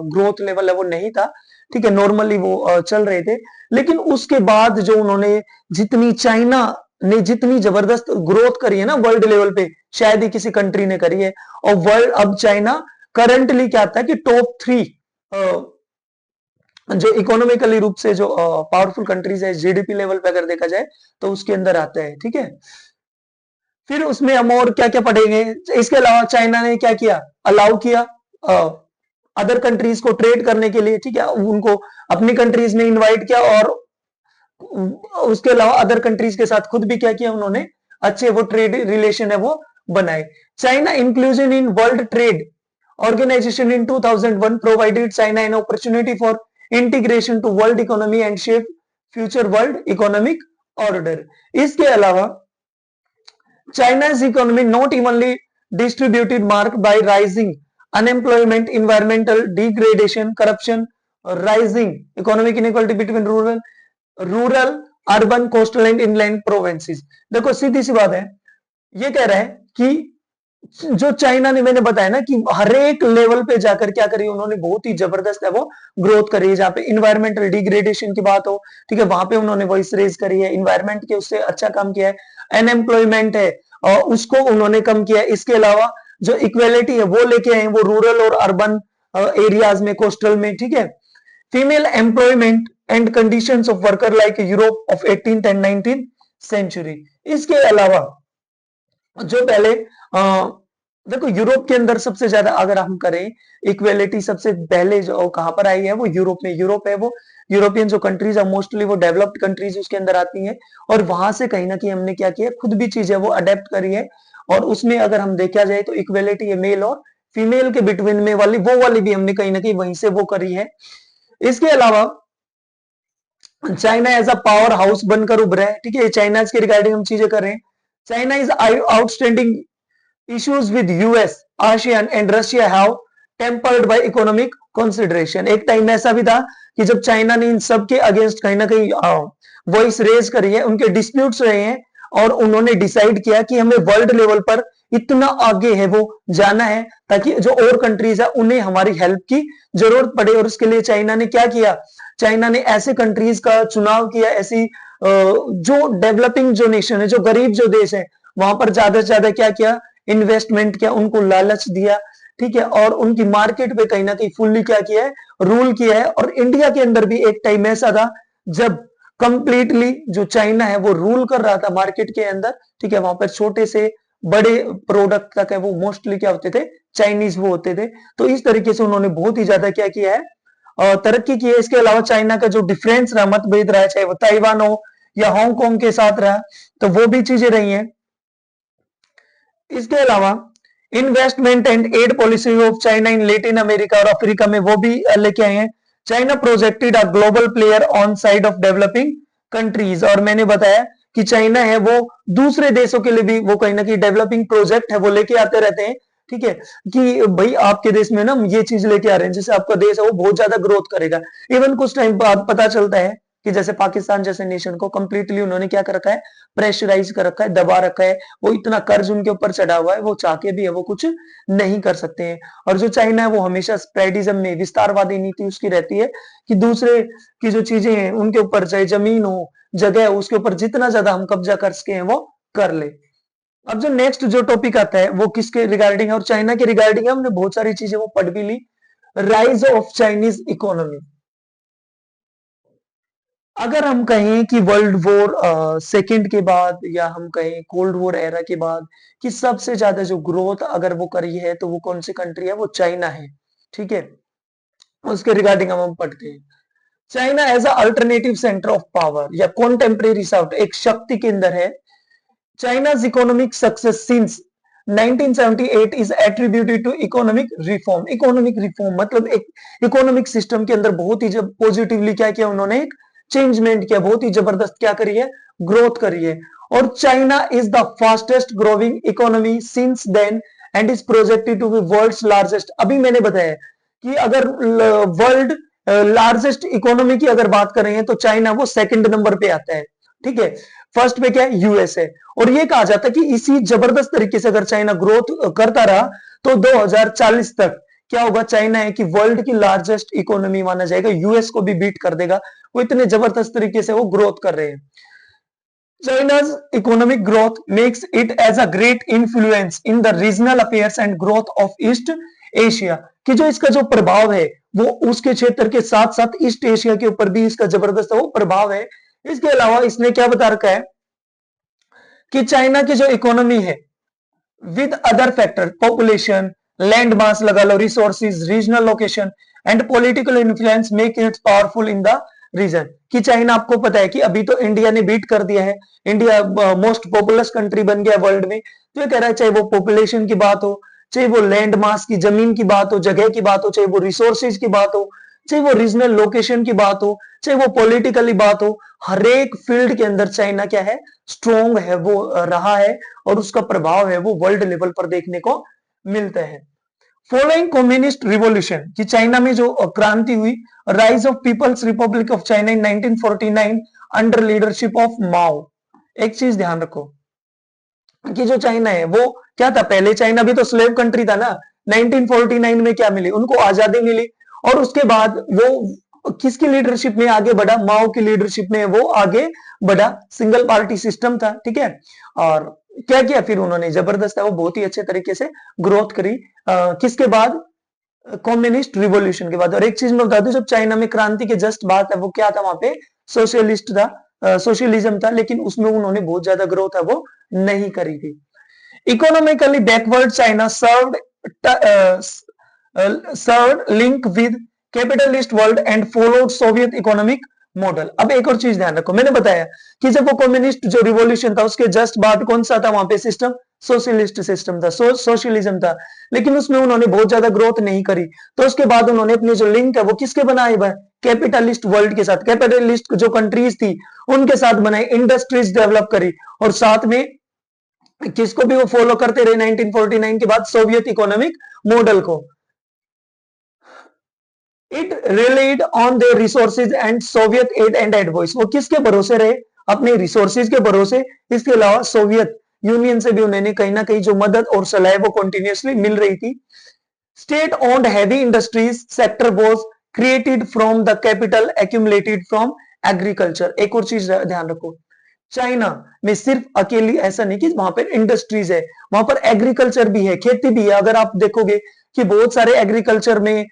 ग्रोथ लेवल है वो नहीं था, ठीक है, नॉर्मली वो चल रहे थे। लेकिन उसके बाद जो उन्होंने जितनी चाइना ने जितनी जबरदस्त ग्रोथ करी है ना वर्ल्ड लेवल पे, शायद ही किसी कंट्री ने करी है। और वर्ल्ड अब चाइना करंटली क्या आता है कि टॉप 3 जो इकोनॉमिकली रूप से जो पावरफुल कंट्रीज है जीडीपी लेवल पे अगर देखा जाए तो उसके अंदर आता है, ठीक है। फिर उसमें हम और क्या क्या पढ़ेंगे, इसके अलावा चाइना ने क्या किया, अलाउ किया अदर कंट्रीज को ट्रेड करने के लिए, ठीक है, उनको अपनी कंट्रीज में इनवाइट किया, और उसके अलावा अदर कंट्रीज के साथ खुद भी क्या किया उन्होंने, अच्छे वो ट्रेड रिलेशन है वो बनाए। China inclusion in world trade organisation in 2001 provided China an opportunity for integration to world economy and shape future world economic order. इसके अलावा China's economy not evenly distributed, marked by rising unemployment, environmental degradation, corruption, rising economic inequality between rural, urban, coastal and inland provinces। देखो सीधी सी बात है, ये कह रहा है कि जो चाइना ने, मैंने बताया ना कि हर एक लेवल पे जाकर क्या करी उन्होंने, बहुत ही जबरदस्त है वो ग्रोथ करी है। जहां पे इन्वायरमेंटल डिग्रेडेशन की बात हो, ठीक है, वहां पे उन्होंने वॉइस रेज करी है, इन्वायरमेंट के उससे अच्छा काम किया है, अनएम्प्लॉयमेंट है और उसको उन्होंने कम किया है। इसके अलावा जो इक्वेलिटी है वो लेके आए वो रूरल और अर्बन एरियाज में, कोस्टल में, ठीक है। Female employment and conditions of worker like Europe of 18th and 19th century. इसके अलावा जो पहले देखो यूरोप के अंदर सबसे ज्यादा अगर हम करें इक्वेलिटी, सबसे पहले जो कहां पर आई है वो यूरोप में। यूरोप है वो यूरोपियन जो कंट्रीज है मोस्टली वो डेवलप्ड कंट्रीज उसके अंदर आती हैं, और वहां से कहीं ना कहीं हमने क्या किया, खुद भी चीजें वो अडेप्ट करी है। और उसमें अगर हम देखा जाए तो इक्वेलिटी है मेल और फीमेल के बिटवीन में वाली, वो वाली भी हमने कहीं ना कहीं वहीं से वो करी है। इसके अलावा China as a power house बनकर उभरा है, ठीक है, चाइना के रिगार्डिंग हम चीजें कर रहे हैं। China is outstanding issues with US, ASEAN and Russia have tempered by economic consideration. एक टाइम ऐसा भी था कि जब चाइना ने इन सब के अगेंस्ट कहीं ना कहीं वॉइस रेज करी है, उनके डिस्प्यूट्स रहे हैं, और उन्होंने डिसाइड किया कि हमें वर्ल्ड लेवल पर इतना आगे है वो जाना है ताकि जो और कंट्रीज है उन्हें हमारी हेल्प की जरूरत पड़े। और उसके लिए चाइना ने क्या किया, चाइना ने ऐसे कंट्रीज का चुनाव किया, ऐसी जो डेवलपिंग जो नेशन है, जो गरीब जो देश है, वहां पर ज्यादा से ज्यादा क्या किया, इन्वेस्टमेंट किया, उनको लालच दिया, ठीक है, और उनकी मार्केट पे कहीं ना कहीं फुल्ली क्या किया है, रूल किया है। और इंडिया के अंदर भी एक टाइम ऐसा था जब कंप्लीटली जो चाइना है वो रूल कर रहा था मार्केट के अंदर, ठीक है, वहां पर छोटे से बड़े प्रोडक्ट तक है वो मोस्टली क्या होते थे, चाइनीज वो होते थे। तो इस तरीके से उन्होंने बहुत ही ज्यादा क्या किया है, तरक्की की है। इसके अलावा चाइना का जो डिफरेंस रहा, मतभेद रहा है, चाहे वो ताइवान हो या हांगकांग के साथ रहा, तो वो भी चीजें रही हैं। इसके अलावा investment and aid policy of China in Latin America और अफ्रीका में वो भी लेके आए हैं। China projected a global player on side of developing countries. और मैंने बताया कि चाइना है वो दूसरे देशों के लिए भी वो कहीं ना कहीं डेवलपिंग प्रोजेक्ट है वो लेके आते रहते हैं, ठीक है, कि भाई आपके देश में ना ये चीज लेके आ रहे हैं जिससे आपका देश है वो बहुत ज्यादा ग्रोथ करेगा। इवन कुछ टाइम बाद पता चलता है कि जैसे पाकिस्तान जैसे नेशन को कंप्लीटली उन्होंने क्या कर रखा है, प्रेशराइज कर रखा है, दबा रखा है, वो इतना कर्ज उनके ऊपर चढ़ा हुआ है, वो चाह के भी है वो कुछ नहीं कर सकते हैं। और जो चाइना है वो हमेशा स्प्रेडिज्म में, विस्तारवादी नीति उसकी रहती है कि दूसरे की जो चीजें हैं उनके ऊपर, चाहे जमीन हो, जगह हो, उसके ऊपर जितना ज्यादा हम कब्जा कर सके हैं वो कर ले। अब जो नेक्स्ट जो टॉपिक आता है वो किसके रिगार्डिंग है, और चाइना के रिगार्डिंग है। हमने बहुत सारी चीजें वो पढ़ भी ली। Rise of Chinese economy. अगर हम कहें कि वर्ल्ड वॉर सेकेंड के बाद, या हम कहें कोल्ड वॉर एरा के बाद, कि सबसे ज्यादा जो ग्रोथ अगर वो करी है तो वो कौन सी कंट्री है, वो चाइना है, ठीक है। उसके रिगार्डिंग हम पढ़ते हैं। China as a alternative centre of power या कॉन्टेम्परेरी साउथ, एक शक्ति केंद्र है। China's economic success since 1978 is attributed to economic reform। Economic reform मतलब एक इकोनॉमिक सिस्टम के अंदर बहुत ही जब पॉजिटिवली क्या किया उन्होंने, एक चेंजमेंट किया, बहुत ही जबरदस्त क्या करी है, ग्रोथ करी है। और China is the fastest growing economy since then and is projected to be world's largest. अभी मैंने बताया कि अगर वर्ल्ड लार्जेस्ट इकोनॉमी की अगर बात कर रहे हैं तो चाइना वो सेकंड नंबर पे आता है, ठीक है। फर्स्ट पे क्या है, यूएस है। और ये कहा जाता है कि इसी जबरदस्त तरीके से अगर चाइना ग्रोथ करता रहा तो 2040 तक क्या होगा, चाइना है कि वर्ल्ड की लार्जेस्ट इकोनॉमी माना जाएगा, यूएस को भी बीट कर देगा। वो इतने जबरदस्त तरीके से वो ग्रोथ कर रहे हैं। China's economic growth makes it as a great influence in the regional affairs and growth of East Asia। कि जो इसका जो प्रभाव है वो उसके क्षेत्र के साथ साथ ईस्ट एशिया के ऊपर भी इसका जबरदस्त वो प्रभाव है। इसके अलावा इसने क्या बता रखा है कि चाइना की जो इकोनॉमी है with other factor, population, land mass लगा लो, resources, regional location and political influence make it powerful in the region. कि चाइना आपको पता है कि अभी तो इंडिया ने बीट कर दिया है, इंडिया मोस्ट पॉपुलस कंट्री बन गया वर्ल्ड में। तो ये कह रहा है चाहे वो पॉपुलेशन की बात हो, चाहे वो लैंड मास की, जमीन की बात हो, जगह की बात हो, चाहे वो रिसोर्सेज की बात हो, चाहे वो रीजनल लोकेशन की बात हो, चाहे वो पॉलिटिकली बात हो, हर एक फील्ड के अंदर चाइना क्या है, स्ट्रॉन्ग है वो रहा है। और उसका प्रभाव है वो वर्ल्ड लेवल पर देखने को मिलता है। फॉलोइंग कम्युनिस्ट रिवॉल्यूशन, कि चाइना में जो क्रांति हुई, rise of people's republic of China in 1949 under leadership of Mao. एक चीज ध्यान रखो कि जो चाइना है वो क्या था, पहले चाइना भी तो स्लेव कंट्री था ना। 1949 में क्या मिली उनको, आजादी मिली। और उसके बाद वो किसकी लीडरशिप में आगे बढ़ा, माओ की लीडरशिप में वो आगे बढ़ा। सिंगल पार्टी सिस्टम था, ठीक है। और क्या किया फिर उन्होंने, जबरदस्त है वो बहुत ही अच्छे तरीके से ग्रोथ करी। किसके बाद, कम्युनिस्ट रिवॉल्यूशन के बाद। और एक चीज मैं बता दूं, जब चाइना में क्रांति के जस्ट बाद है वो क्या था, वहां पे सोशलिस्ट था, सोशलिज्म था, लेकिन उसमें उन्होंने बहुत ज्यादा ग्रोथ है वो नहीं करी थी। Economically backward China served link with capitalist world and followed Soviet economic model. अब एक और चीज ध्यान रखो, मैंने बताया कि जब वो कम्युनिस्ट जो रिवॉल्यूशन था उसके जस्ट बाद कौन सा था वहां पे सिस्टम, सोशलिस्ट सिस्टम था, सोशलिज्म था। लेकिन उसमें उन्होंने बहुत ज्यादा ग्रोथ नहीं करी। तो उसके बाद उन्होंने अपने जो लिंक है वो किसके बनाए हुए, कैपिटलिस्ट वर्ल्ड के साथ, कैपिटलिस्ट जो कंट्रीज थी उनके साथ बनाए, इंडस्ट्रीज डेवलप करी। और साथ में किसको भी वो फॉलो करते रहे 1949 के बाद, सोवियत इकोनॉमिक मॉडल को। It relied on their resources and Soviet aid and advice. वो किसके भरोसे रहे? अपने रिसोर्सेज के भरोसे। इसके अलावा सोवियत यूनियन से भी उन्हें कहीं ना कहीं जो मदद और सलाह वो कंटिन्यूअसली मिल रही थी। State owned heavy industries sector was created from the capital accumulated from agriculture. एक और चीज ध्यान रखो, चाइना में सिर्फ अकेली ऐसा नहीं कि वहां पर इंडस्ट्रीज है, वहां पर एग्रीकल्चर भी है, खेती भी है। अगर आप देखोगे कि बहुत सारे एग्रीकल्चर में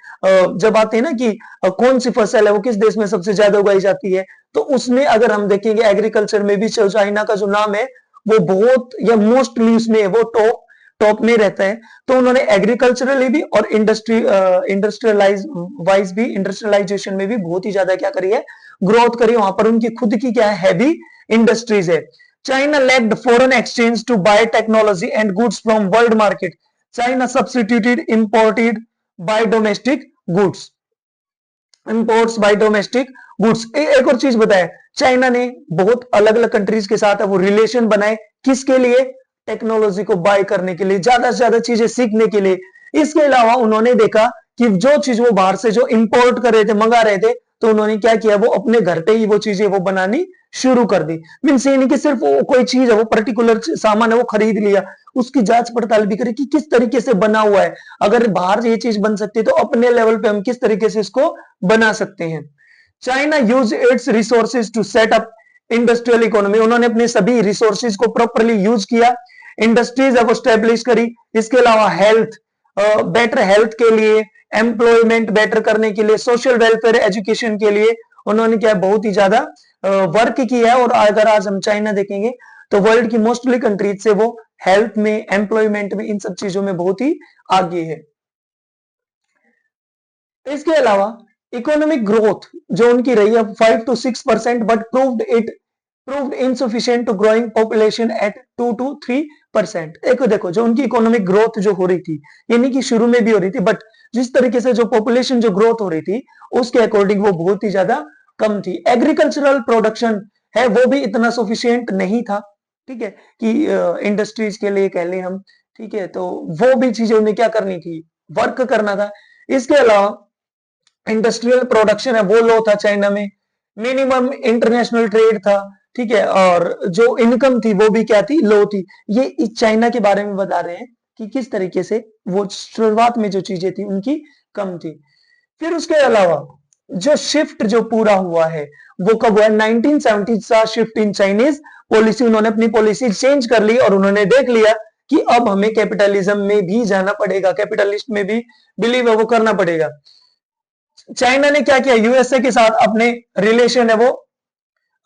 जब आते हैं ना कि कौन सी फसल है वो किस देश में सबसे ज्यादा उगाई जाती है, तो उसमें अगर हम देखेंगे एग्रीकल्चर में भी चाइना का जो नाम है वो बहुत या मोस्टली उसमें वो टॉप टॉप में रहता है। तो उन्होंने एग्रीकल्चरली भी और इंडस्ट्रियलाइजेशन में भी बहुत ही ज्यादा क्या करी है, ग्रोथ करी। वहां पर उनकी खुद की क्या है, हैवी इंडस्ट्रीज है। China lacked foreign exchange to buy technology and goods from world market. China substituted imported by domestic goods, imports by domestic goods. एक और चीज बताए, चाइना ने बहुत अलग अलग कंट्रीज के साथ वो रिलेशन बनाए, किसके लिए? टेक्नोलॉजी को बाय करने के लिए, ज्यादा से ज्यादा चीजें सीखने के लिए। इसके अलावा उन्होंने देखा कि जो चीज वो बाहर से जो इंपोर्ट कर रहे थे, मंगा रहे थे, तो उन्होंने क्या किया, वो अपने घर पे ही वो चीजें वो बनानी शुरू कर दी। मीन्स ये नहीं कि सिर्फ वो कोई चीज है, वो पर्टिकुलर सामान है वो खरीद लिया, उसकी जांच पड़ताल भी करी कि किस तरीके से बना हुआ है। अगर बाहर ये चीज बन सकती है तो अपने लेवल पे हम किस तरीके से इसको बना सकते हैं। China use its resources to set up industrial economy. उन्होंने अपने सभी रिसोर्सेज को प्रॉपरली यूज किया, इंडस्ट्रीज अब स्टेब्लिश करी। इसके अलावा हेल्थ, बेटर हेल्थ के लिए, एम्प्लॉयमेंट बेटर करने के लिए, सोशल वेलफेयर, एजुकेशन के लिए उन्होंने क्या बहुत ही ज्यादा वर्क किया है। और अगर आज हम चाइना देखेंगे तो वर्ल्ड की मोस्टली कंट्रीज से वो हेल्थ में, एम्प्लॉयमेंट में, इन सब चीजों में बहुत ही आगे है। इसके अलावा इकोनॉमिक ग्रोथ जो उनकी रही है 5 to 6%, but proved insufficient to growing population at 2 to 3%। देखो जो उनकी इकोनॉमिक ग्रोथ जो हो रही थी, यानी कि शुरू में भी हो रही थी, बट जिस तरीके से जो पॉपुलेशन जो ग्रोथ हो रही थी उसके अकॉर्डिंग वो बहुत ही ज्यादा कम थी। एग्रीकल्चरल प्रोडक्शन है वो भी इतना सफिशिएंट नहीं था, ठीक है, कि इंडस्ट्रीज के लिए कह लें हम, ठीक है। तो वो भी चीजें उन्हें क्या करनी थी, वर्क करना था। इसके अलावा इंडस्ट्रियल प्रोडक्शन है वो लो था चाइना में, मिनिमम इंटरनेशनल ट्रेड था, ठीक है, और जो इनकम थी वो भी क्या थी, लो थी। ये इस चाइना के बारे में बता रहे हैं कि किस तरीके से वो शुरुआत में जो चीजें थी उनकी कम थी। फिर उसके अलावा जो शिफ्ट जो पूरा हुआ है वो कब हुआ? 1970 का शिफ्ट इन चाइनीज पॉलिसी। उन्होंने अपनी पॉलिसी चेंज कर ली और उन्होंने देख लिया कि अब हमें कैपिटलिज्म में भी जाना पड़ेगा, कैपिटलिस्ट में भी बिलीव है वो करना पड़ेगा। चाइना ने क्या किया, यूएसए के साथ अपने रिलेशन है वो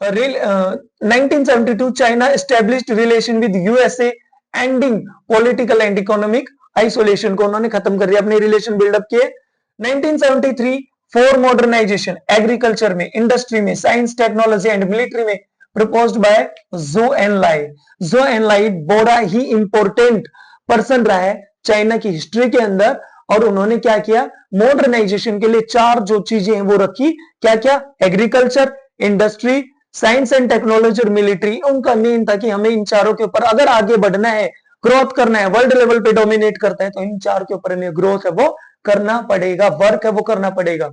1972 China established relation with USA, ending political and economic isolation को उन्होंने खत्म कर दिया, अपने रिलेशन बिल्डअप किए। 1973 फॉर मॉडर्नाइजेशन, एग्रीकल्चर में, इंडस्ट्री में, साइंस टेक्नोलॉजी एंड मिलिट्री में, प्रपोज्ड बाय जो एनलाई। जो एनलाई बड़ा ही इंपॉर्टेंट पर्सन रहा है चाइना की हिस्ट्री के अंदर, और उन्होंने क्या किया, मॉडर्नाइजेशन के लिए 4 जो चीजें हैं वो रखी। क्या क्या? Agriculture, industry, science and technology और मिलिट्री। उनका मेन था कि हमें इन चारों के ऊपर अगर आगे बढ़ना है, ग्रोथ करना है, वर्ल्ड लेवल पे डोमिनेट करता है, तो इन 4 के ऊपर हमें ग्रोथ है वो करना पड़ेगा, वर्क है वो करना पड़ेगा।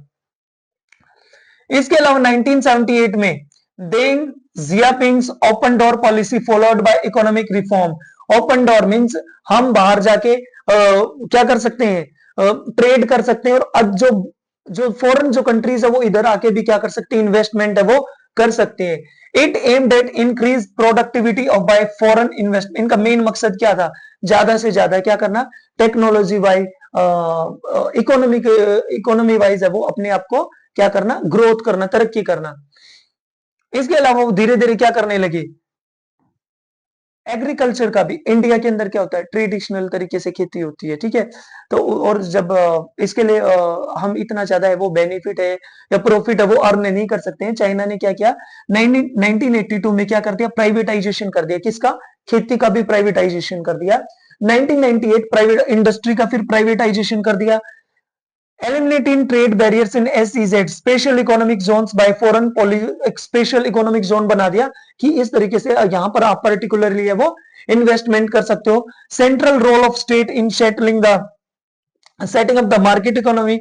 इसके अलावा 1978 में Deng Xiaoping's open door policy followed by economic reform. Open door means हम बाहर जाके क्या कर सकते हैं, ट्रेड कर सकते हैं, और अब जो जो फॉरेन जो कंट्रीज है वो इधर आके भी क्या कर सकते हैं, इन्वेस्टमेंट है वो कर सकते हैं। It aimed at increase productivity of bye foreign investment. इनका मेन मकसद क्या था, ज्यादा से ज्यादा क्या करना, टेक्नोलॉजी वाइज, इकोनॉमी वाइज है वो अपने आप को क्या करना, ग्रोथ करना, तरक्की करना। इसके अलावा वो धीरे धीरे क्या करने लगे, एग्रीकल्चर का भी इंडिया के अंदर क्या होता है, ट्रेडिशनल तरीके से खेती होती है, ठीक है। तो और जब इसके लिए हम इतना ज्यादा है वो बेनिफिट है या प्रॉफिट है वो अर्न नहीं कर सकते हैं। चाइना ने क्या किया, 1982 में क्या कर दिया, प्राइवेटाइजेशन कर दिया, किसका, खेती का भी प्राइवेटाइजेशन कर दिया। 1998 प्राइवेट इंडस्ट्री का फिर प्राइवेटाइजेशन कर दिया। Eliminating trade barriers in SEZ, special economic zones bye foreign policy, special economic zone बना दिया कि इस तरीके से यहां पर आप पर्टिकुलरली है वो इन्वेस्टमेंट कर सकते हो। Central role of state in setting up the market economy,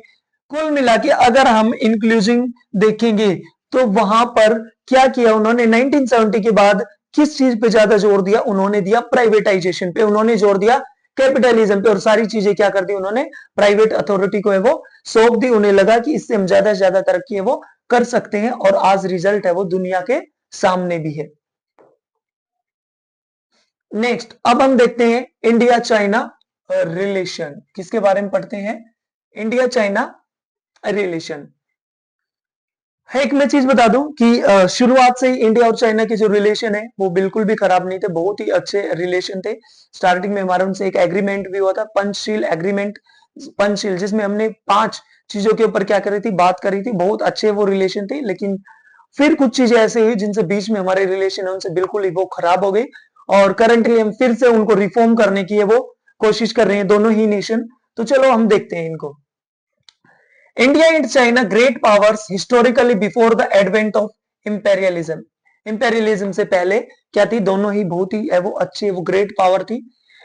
कुल मिला के अगर हम इंक्लूजिंग देखेंगे तो वहां पर क्या किया उन्होंने 1970 के बाद, किस चीज पे ज्यादा जोर दिया, उन्होंने दिया प्राइवेटाइजेशन पे, उन्होंने जोर दिया कैपिटलिज्म पे, और सारी चीजें क्या कर दी उन्होंने, प्राइवेट अथॉरिटी को है वो सौंप दी। उन्हें लगा कि इससे हम ज्यादा से ज्यादा तरक्की है वो कर सकते हैं, और आज रिजल्ट है वो दुनिया के सामने भी है। नेक्स्ट अब हम देखते हैं इंडिया चाइना रिलेशन, किसके बारे में पढ़ते हैं, इंडिया चाइना रिलेशन है। एक मैं चीज बता दूं कि शुरुआत से ही इंडिया और चाइना के जो रिलेशन है वो बिल्कुल भी खराब नहीं थे, बहुत ही अच्छे रिलेशन थे। स्टार्टिंग में हमारा उनसे एक एग्रीमेंट भी हुआ था, पंचशील एग्रीमेंट, पंचशील, जिसमें हमने 5 चीजों के ऊपर क्या करी थी, बात करी थी। बहुत अच्छे वो रिलेशन थे, लेकिन फिर कुछ चीजें ऐसे हुई जिनसे बीच में हमारे रिलेशन है उनसे बिल्कुल ही वो खराब हो गई, और करंटली हम फिर से उनको रिफॉर्म करने की है वो कोशिश कर रहे हैं दोनों ही नेशन। तो चलो हम देखते हैं इनको। India and China great powers historically before the advent of imperialism. imperialism से पहले क्या थी, दोनों ही बहुत ही वो अच्छी वो ग्रेट पावर थी।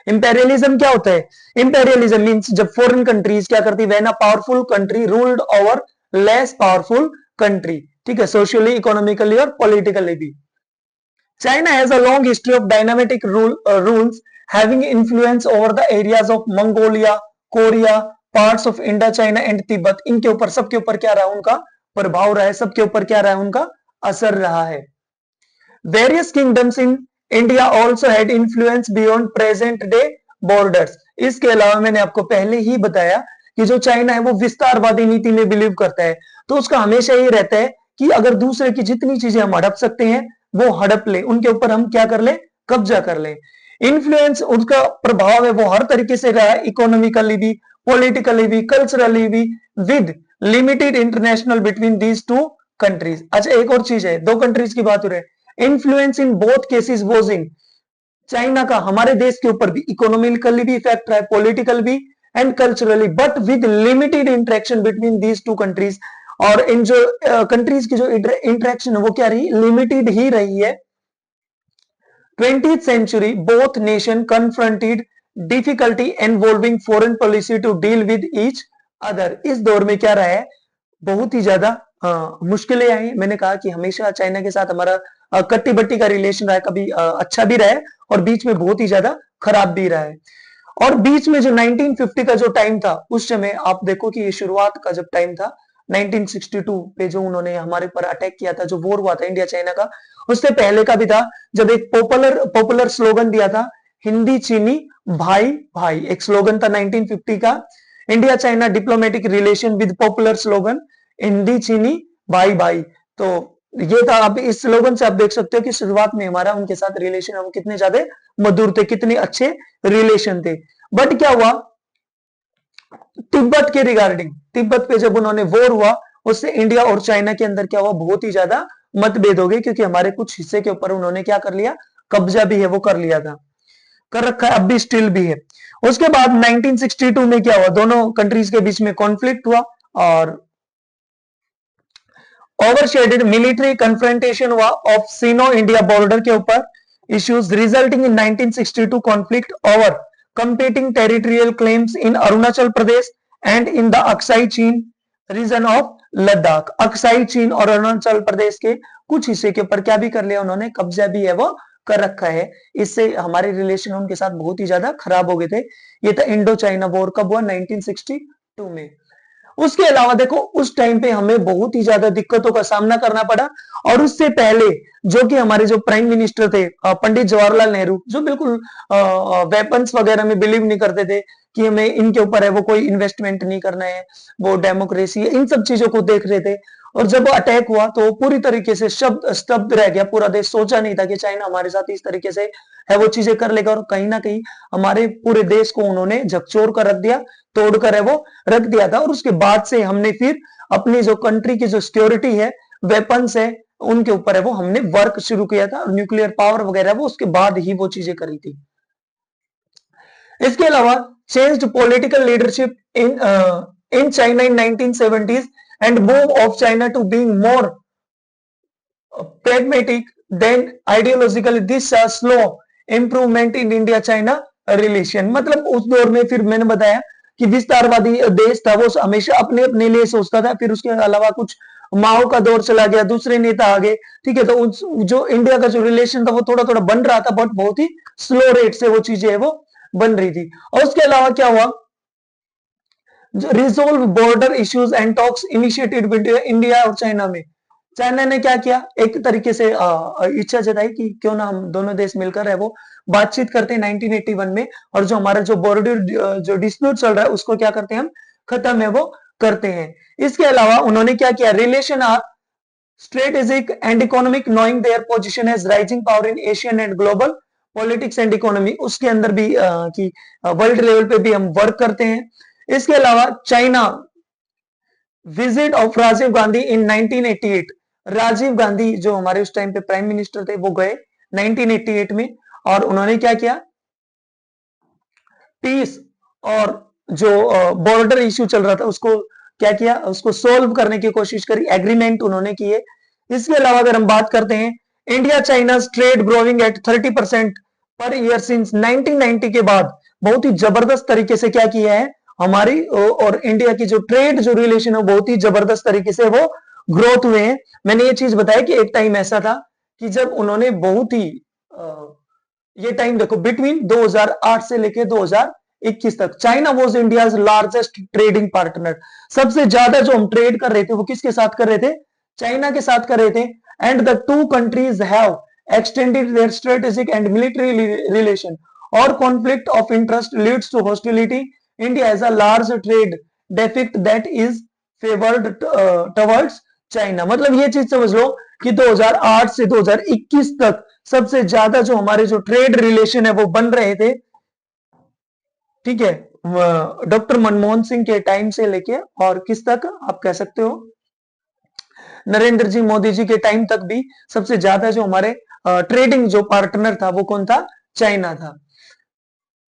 इंपेरियलिज्म क्या होता है, इंपेरियलिज्म मींस जब फॉरेन कंट्रीज क्या करती, when a powerful country ruled over less powerful country, ठीक है, सोशली, इकोनॉमिकली और पॉलिटिकली भी। China has a long history of dynamic rules having influence over the areas of Mongolia, Korea, parts of Indochina and Tibet. इनके ऊपर सबके ऊपर क्या रहा, उनका प्रभाव रहा है, सबके ऊपर क्या रहा है, उनका असर रहा है। Various kingdoms in India also had influence beyond present day borders. इसके अलावा मैंने आपको पहले ही बताया कि जो चाइना है वो विस्तारवादी नीति में बिलीव करता है, तो उसका हमेशा ये रहता है कि अगर दूसरे की जितनी चीजें हम हड़प सकते हैं वो हड़प ले, उनके ऊपर हम क्या कर ले, कब्जा कर ले। इन्फ्लुएंस, उसका प्रभाव है वो हर तरीके से रहा है, इकोनॉमिकली भी, पॉलिटिकली भी, कल्चरली भी, with limited international between these two countries. अच्छा एक और चीज है, दो कंट्रीज की बात हो रही है, influence in both cases was in, China का हमारे देश के ऊपर भी इकोनॉमिकली भी इफेक्ट रहा है, पॉलिटिकल भी and culturally, but with limited interaction between these two countries. और इन जो कंट्रीज की जो इंटरेक्शन है वो क्या रही, लिमिटेड ही रही है। 20th century both nation confronted difficulty involving foreign policy to deal with each other। इस दौर में क्या रहा है, बहुत ही ज्यादा मुश्किलें आई। मैंने कहा कि हमेशा चाइना के साथ हमारा कट्टी बट्टी का रिलेशन रहा है, कभी अच्छा भी रहा है और बीच में बहुत ही ज्यादा खराब भी रहा है। और बीच में जो 1950 का जो टाइम था, उस समय आप देखो कि ये शुरुआत का जब टाइम था 1962 पे, जो उन्होंने हमारे पर अटैक किया था, जो वॉर हुआ था इंडिया चाइना का, उससे पहले का भी था, जब एक पॉपुलर स्लोगन दिया था, हिंदी चीनी भाई भाई, एक स्लोगन था 1950 का, India China diplomatic relation with popular slogan Hindi चीनी भाई भाई। तो ये था, आप इस स्लोगन से आप देख सकते हो कि शुरुआत में हमारा उनके साथ रिलेशन है वो कितने ज्यादा मधुर थे, कितने अच्छे रिलेशन थे। बट क्या हुआ, तिब्बत के रिगार्डिंग, तिब्बत पे जब उन्होंने वॉर हुआ, उससे इंडिया और चाइना के अंदर क्या हुआ, बहुत ही ज्यादा मतभेद हो गए, क्योंकि हमारे कुछ हिस्से के ऊपर उन्होंने क्या कर लिया, कब्जा भी है वो कर लिया था, कर रखा है, अब भी स्टिल भी है। उसके बाद 1962 में क्या हुआ, दोनों कंट्रीज के बीच में कॉन्फ्लिक्ट हुआ और ओवरशेडेड मिलिट्री कन्फ्रंटेशन हुआ ऑफ सीनो इंडिया बॉर्डर के ऊपर issues, resulting in 1962 conflict over competing territorial claims in Arunachal Pradesh and in the Aksai Chin region of Ladakh। Aksai चीन और अरुणाचल प्रदेश के कुछ हिस्से के ऊपर क्या भी कर लिया उन्होंने, कब्जा भी है वो कर रखा है। इससे हमारे रिलेशन उनके साथ बहुत ही ज्यादा खराब हो गए थे। ये था इंडो चाइना वॉर, कब हुआ, 1962 में। उसके अलावा देखो उस टाइम पे हमें बहुत ही ज्यादा दिक्कतों का सामना करना पड़ा, और उससे पहले जो कि हमारे जो प्राइम मिनिस्टर थे पंडित जवाहरलाल नेहरू, जो बिल्कुल वेपन्स वगैरह में बिलीव नहीं करते थे कि हमें इनके ऊपर है वो कोई इन्वेस्टमेंट नहीं करना है, वो डेमोक्रेसी है, इन सब चीजों को देख रहे थे। और जब अटैक हुआ तो पूरी तरीके से स्तब्ध रह गया पूरा देश, सोचा नहीं था कि चाइना हमारे साथ इस तरीके से है वो चीजें कर लेगा, और कहीं ना कहीं हमारे पूरे देश को उन्होंने झकझोर कर रख दिया, तोड़कर है वो रख दिया था। और उसके बाद से हमने फिर अपनी जो कंट्री की जो सिक्योरिटी है, वेपन्स है, उनके ऊपर है वो हमने वर्क शुरू किया था, और न्यूक्लियर पावर वगैरह वो उसके बाद ही वो चीजें करी थी। इसके अलावा changed political leadership in China in 1970s and move of China to being more pragmatic then ideologically this slow improvement in India China relation. मतलब उस दौर में फिर मैंने बताया कि विस्तारवादी देश था, वो हमेशा अपने अपने लिए सोचता था, फिर उसके अलावा कुछ माओ का दौर चला गया, दूसरे नेता आ गए, ठीक है। तो जो इंडिया का जो रिलेशन था वो थोड़ा थोड़ा बन रहा था, बट बहुत ही स्लो रेट से वो चीजें वो बन रही थी। और उसके अलावा क्या हुआ, resolve border issues and talks initiated with India और चाइना में। चाइना ने क्या किया, एक तरीके से इच्छा जताई कि क्यों ना हम दोनों देश मिलकर है वो बातचीत करते हैं 1981 में, और जो हमारा जो बॉर्डर जो डिस्प्यूट चल रहा है उसको क्या करते हैं हम, खत्म है वो करते हैं। इसके अलावा उन्होंने क्या किया, relation are strategic and economic knowing their position as rising power in Asian and global politics and economy, उसके अंदर भी कि वर्ल्ड लेवल पे भी हम वर्क करते हैं। इसके अलावा China visit of Rajiv Gandhi in 1988, Rajiv Gandhi जो हमारे उस टाइम पे प्राइम मिनिस्टर थे वो गए 1988 में, और उन्होंने क्या किया, पीस और जो बॉर्डर इश्यू चल रहा था उसको क्या किया, उसको सोल्व करने की कोशिश करी, एग्रीमेंट उन्होंने किए। इसके अलावा अगर हम बात करते हैं, India China trade growing at 30% per year since 1990 के बाद बहुत ही जबरदस्त तरीके से क्या किया है, हमारी और इंडिया की जो ट्रेड जो रिलेशन है बहुत ही जबरदस्त तरीके से वो ग्रोथ हुए हैं। मैंने ये चीज बताया कि एक टाइम ऐसा था कि जब उन्होंने बहुत ही ये टाइम देखो, बिटवीन 2008 से लेके 2021 तक China was India's largest trading partner. सबसे ज्यादा जो हम ट्रेड कर रहे थे वो किसके साथ कर रहे थे, चाइना के साथ कर रहे थे। And the two countries have extended their strategic and military relation or conflict of interest leads to hostility. India has a large trade deficit that is favored towards China। मतलब ये चीज समझ लो कि 2008 से 2021 तक सबसे ज्यादा जो हमारे जो ट्रेड रिलेशन है वो बन रहे थे, ठीक है, डॉक्टर मनमोहन सिंह के टाइम से लेके और किस तक आप कह सकते हो, नरेंद्र जी मोदी जी के टाइम तक भी सबसे ज्यादा जो हमारे ट्रेडिंग जो पार्टनर था वो कौन था, चाइना था।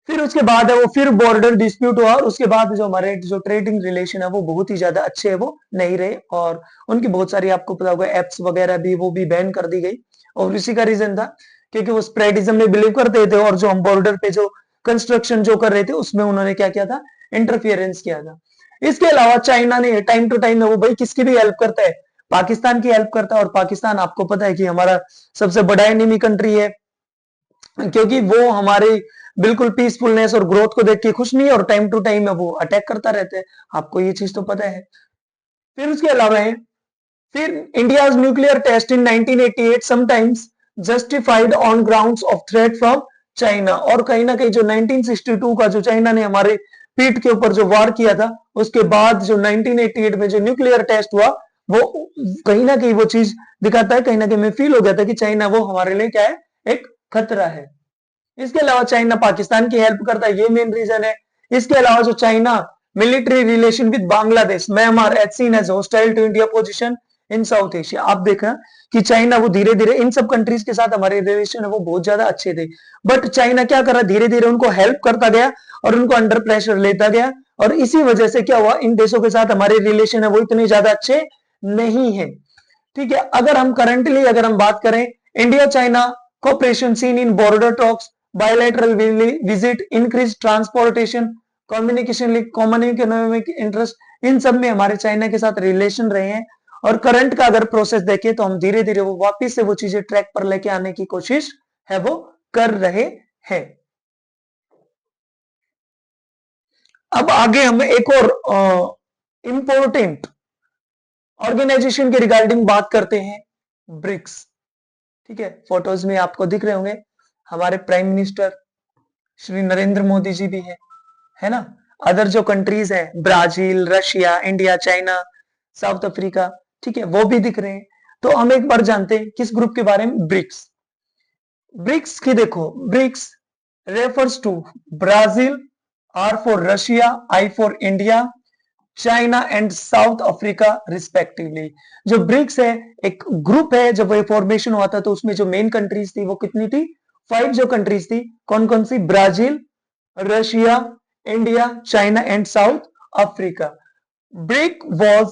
फिर उसके बाद है वो फिर बॉर्डर डिस्प्यूट हुआ, और उसके बाद जो हमारे जो ट्रेडिंग रिलेशन है वो बहुत ही ज्यादा अच्छे है वो नहीं रहे, और उनकी बहुत सारी आपको पता होगा एप्स वगैरह भी वो भी बैन कर दी गई। और इसी का रीजन था क्योंकि वो स्प्रेडिज्म में बिलीव करते थे, और जो हम बॉर्डर पे जो कंस्ट्रक्शन जो कर रहे थे उसमें उन्होंने क्या किया था, इंटरफियरेंस किया था। इसके अलावा चाइना ने टाइम टू टाइम वो भाई किसकी भी हेल्प करता है, पाकिस्तान की हेल्प करता है, और पाकिस्तान आपको पता है कि हमारा सबसे बड़ा एनिमी कंट्री है, क्योंकि वो हमारे बिल्कुल पीसफुलनेस और ग्रोथ को देख के खुश नहीं है, और टाइम टू टाइम वो अटैक करता रहता है, आपको ये चीज तो पता है। फिर उसके अलावा है, फिर India's nuclear test in 1988 sometimes justified on grounds of threat from China. और कहीं ना कहीं जो 1962 का जो चाइना ने हमारे पीठ के ऊपर जो वार किया था, उसके बाद जो 1988 में जो न्यूक्लियर टेस्ट हुआ, वो कहीं ना कहीं वो चीज दिखाता है, कहीं ना कहीं में फील हो गया था कि चाइना वो हमारे लिए क्या है, एक खतरा है। इसके अलावा चाइना पाकिस्तान की हेल्प करता है, ये मेन रीजन है। इसके अलावा जो China military relation with Bangladesh, Myanmar as seen as hostile to India position in South Asia. आप देखा कि चाइना वो धीरे धीरे इन सब कंट्रीज के साथ हमारे रिलेशन है वो बहुत ज्यादा अच्छे थे, बट चाइना क्या कर रहा, धीरे धीरे उनको हेल्प करता गया और उनको अंडर प्रेशर लेता गया, और इसी वजह से क्या हुआ, इन देशों के साथ हमारे रिलेशन है वो इतने ज्यादा अच्छे नहीं है, ठीक है। अगर हम करंटली अगर हम बात करें, India China cooperation seen in border talks, bilateral visit, increase transportation, communication link, common economic interest, इन सब में हमारे चाइना के साथ रिलेशन रहे हैं। और करंट का अगर प्रोसेस देखें तो हम धीरे धीरे वो वापिस से वो चीजें ट्रैक पर लेके आने की कोशिश है वो कर रहे हैं। अब आगे हम एक और इंपॉर्टेंट ऑर्गेनाइजेशन के रिगार्डिंग बात करते हैं, ब्रिक्स, ठीक है। फोटोज में आपको दिख रहे होंगे हमारे प्राइम मिनिस्टर श्री नरेंद्र मोदी जी भी है ना। अदर जो कंट्रीज है, Brazil, Russia, India, China, South Africa, ठीक है, वो भी दिख रहे हैं। तो हम एक बार जानते हैं किस ग्रुप के बारे में, ब्रिक्स। ब्रिक्स की देखो, BRICS refers to Brazil, R for Russia, I for India, China and South Africa respectively. जो ब्रिक्स है एक ग्रुप है, जब वो फॉर्मेशन हुआ था तो उसमें जो मेन कंट्रीज थी वो कितनी थी, 5 जो कंट्रीज थी, कौन कौन सी, Brazil, Russia, India, China and South Africa. BRIC was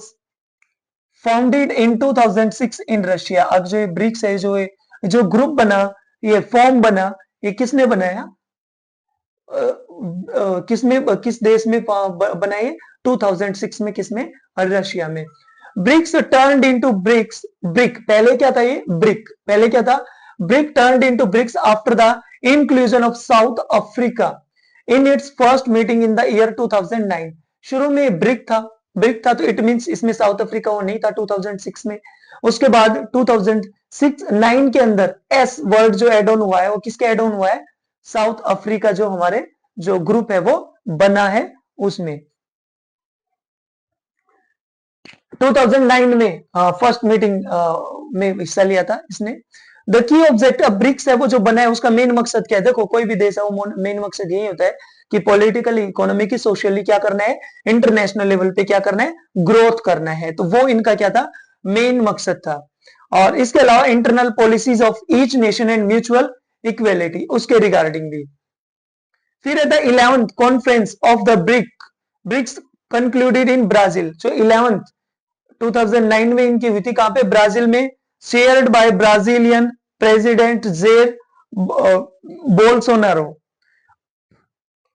founded in 2006 in Russia. अब जो ब्रिक्स है, जो ग्रुप बना, ये फॉर्म बना, ये किसने बनाया, किस देश में बनाए? 2006 में, किसमें? रशिया में। BRICS turned into BRICS, BRIC पहले क्या था? ये ब्रिक पहले क्या था? BRIC turned into BRICS after the inclusion of South Africa in its first meeting in the year 2009। शुरू में ब्रिक था तो इट मींस इसमें साउथ अफ्रीका वो नहीं था 2006 में। उसके बाद 2006-9 के अंदर एस वर्ड जो एड ऑन हुआ है वो किसके एड ऑन हुआ है? साउथ अफ्रीका जो हमारे जो ग्रुप है वो बना है उसमें। 2009 में फर्स्ट मीटिंग में हिस्सा लिया था इसने। द की ऑब्जेक्टिव ब्रिक्स है वो जो बना है उसका मेन मकसद क्या है? देखो कोई भी देश है वो मेन मकसद यही होता है कि पॉलिटिकली, इकोनॉमिकली, सोशली क्या करना है? इंटरनेशनल लेवल पे क्या करना है? ग्रोथ करना है। तो वो इनका क्या था? मेन मकसद था। और इसके अलावा internal policies of each nation and mutual equality उसके रिगार्डिंग भी। फिर है the 11th conference of the BRICS concluded in Brazil. जो 11th 2009 में इनकी हुई थी कहां पे? ब्राजील में। शेयर्ड बाय ब्राजीलियन प्रेसिडेंट जेर बोल्सोनारो,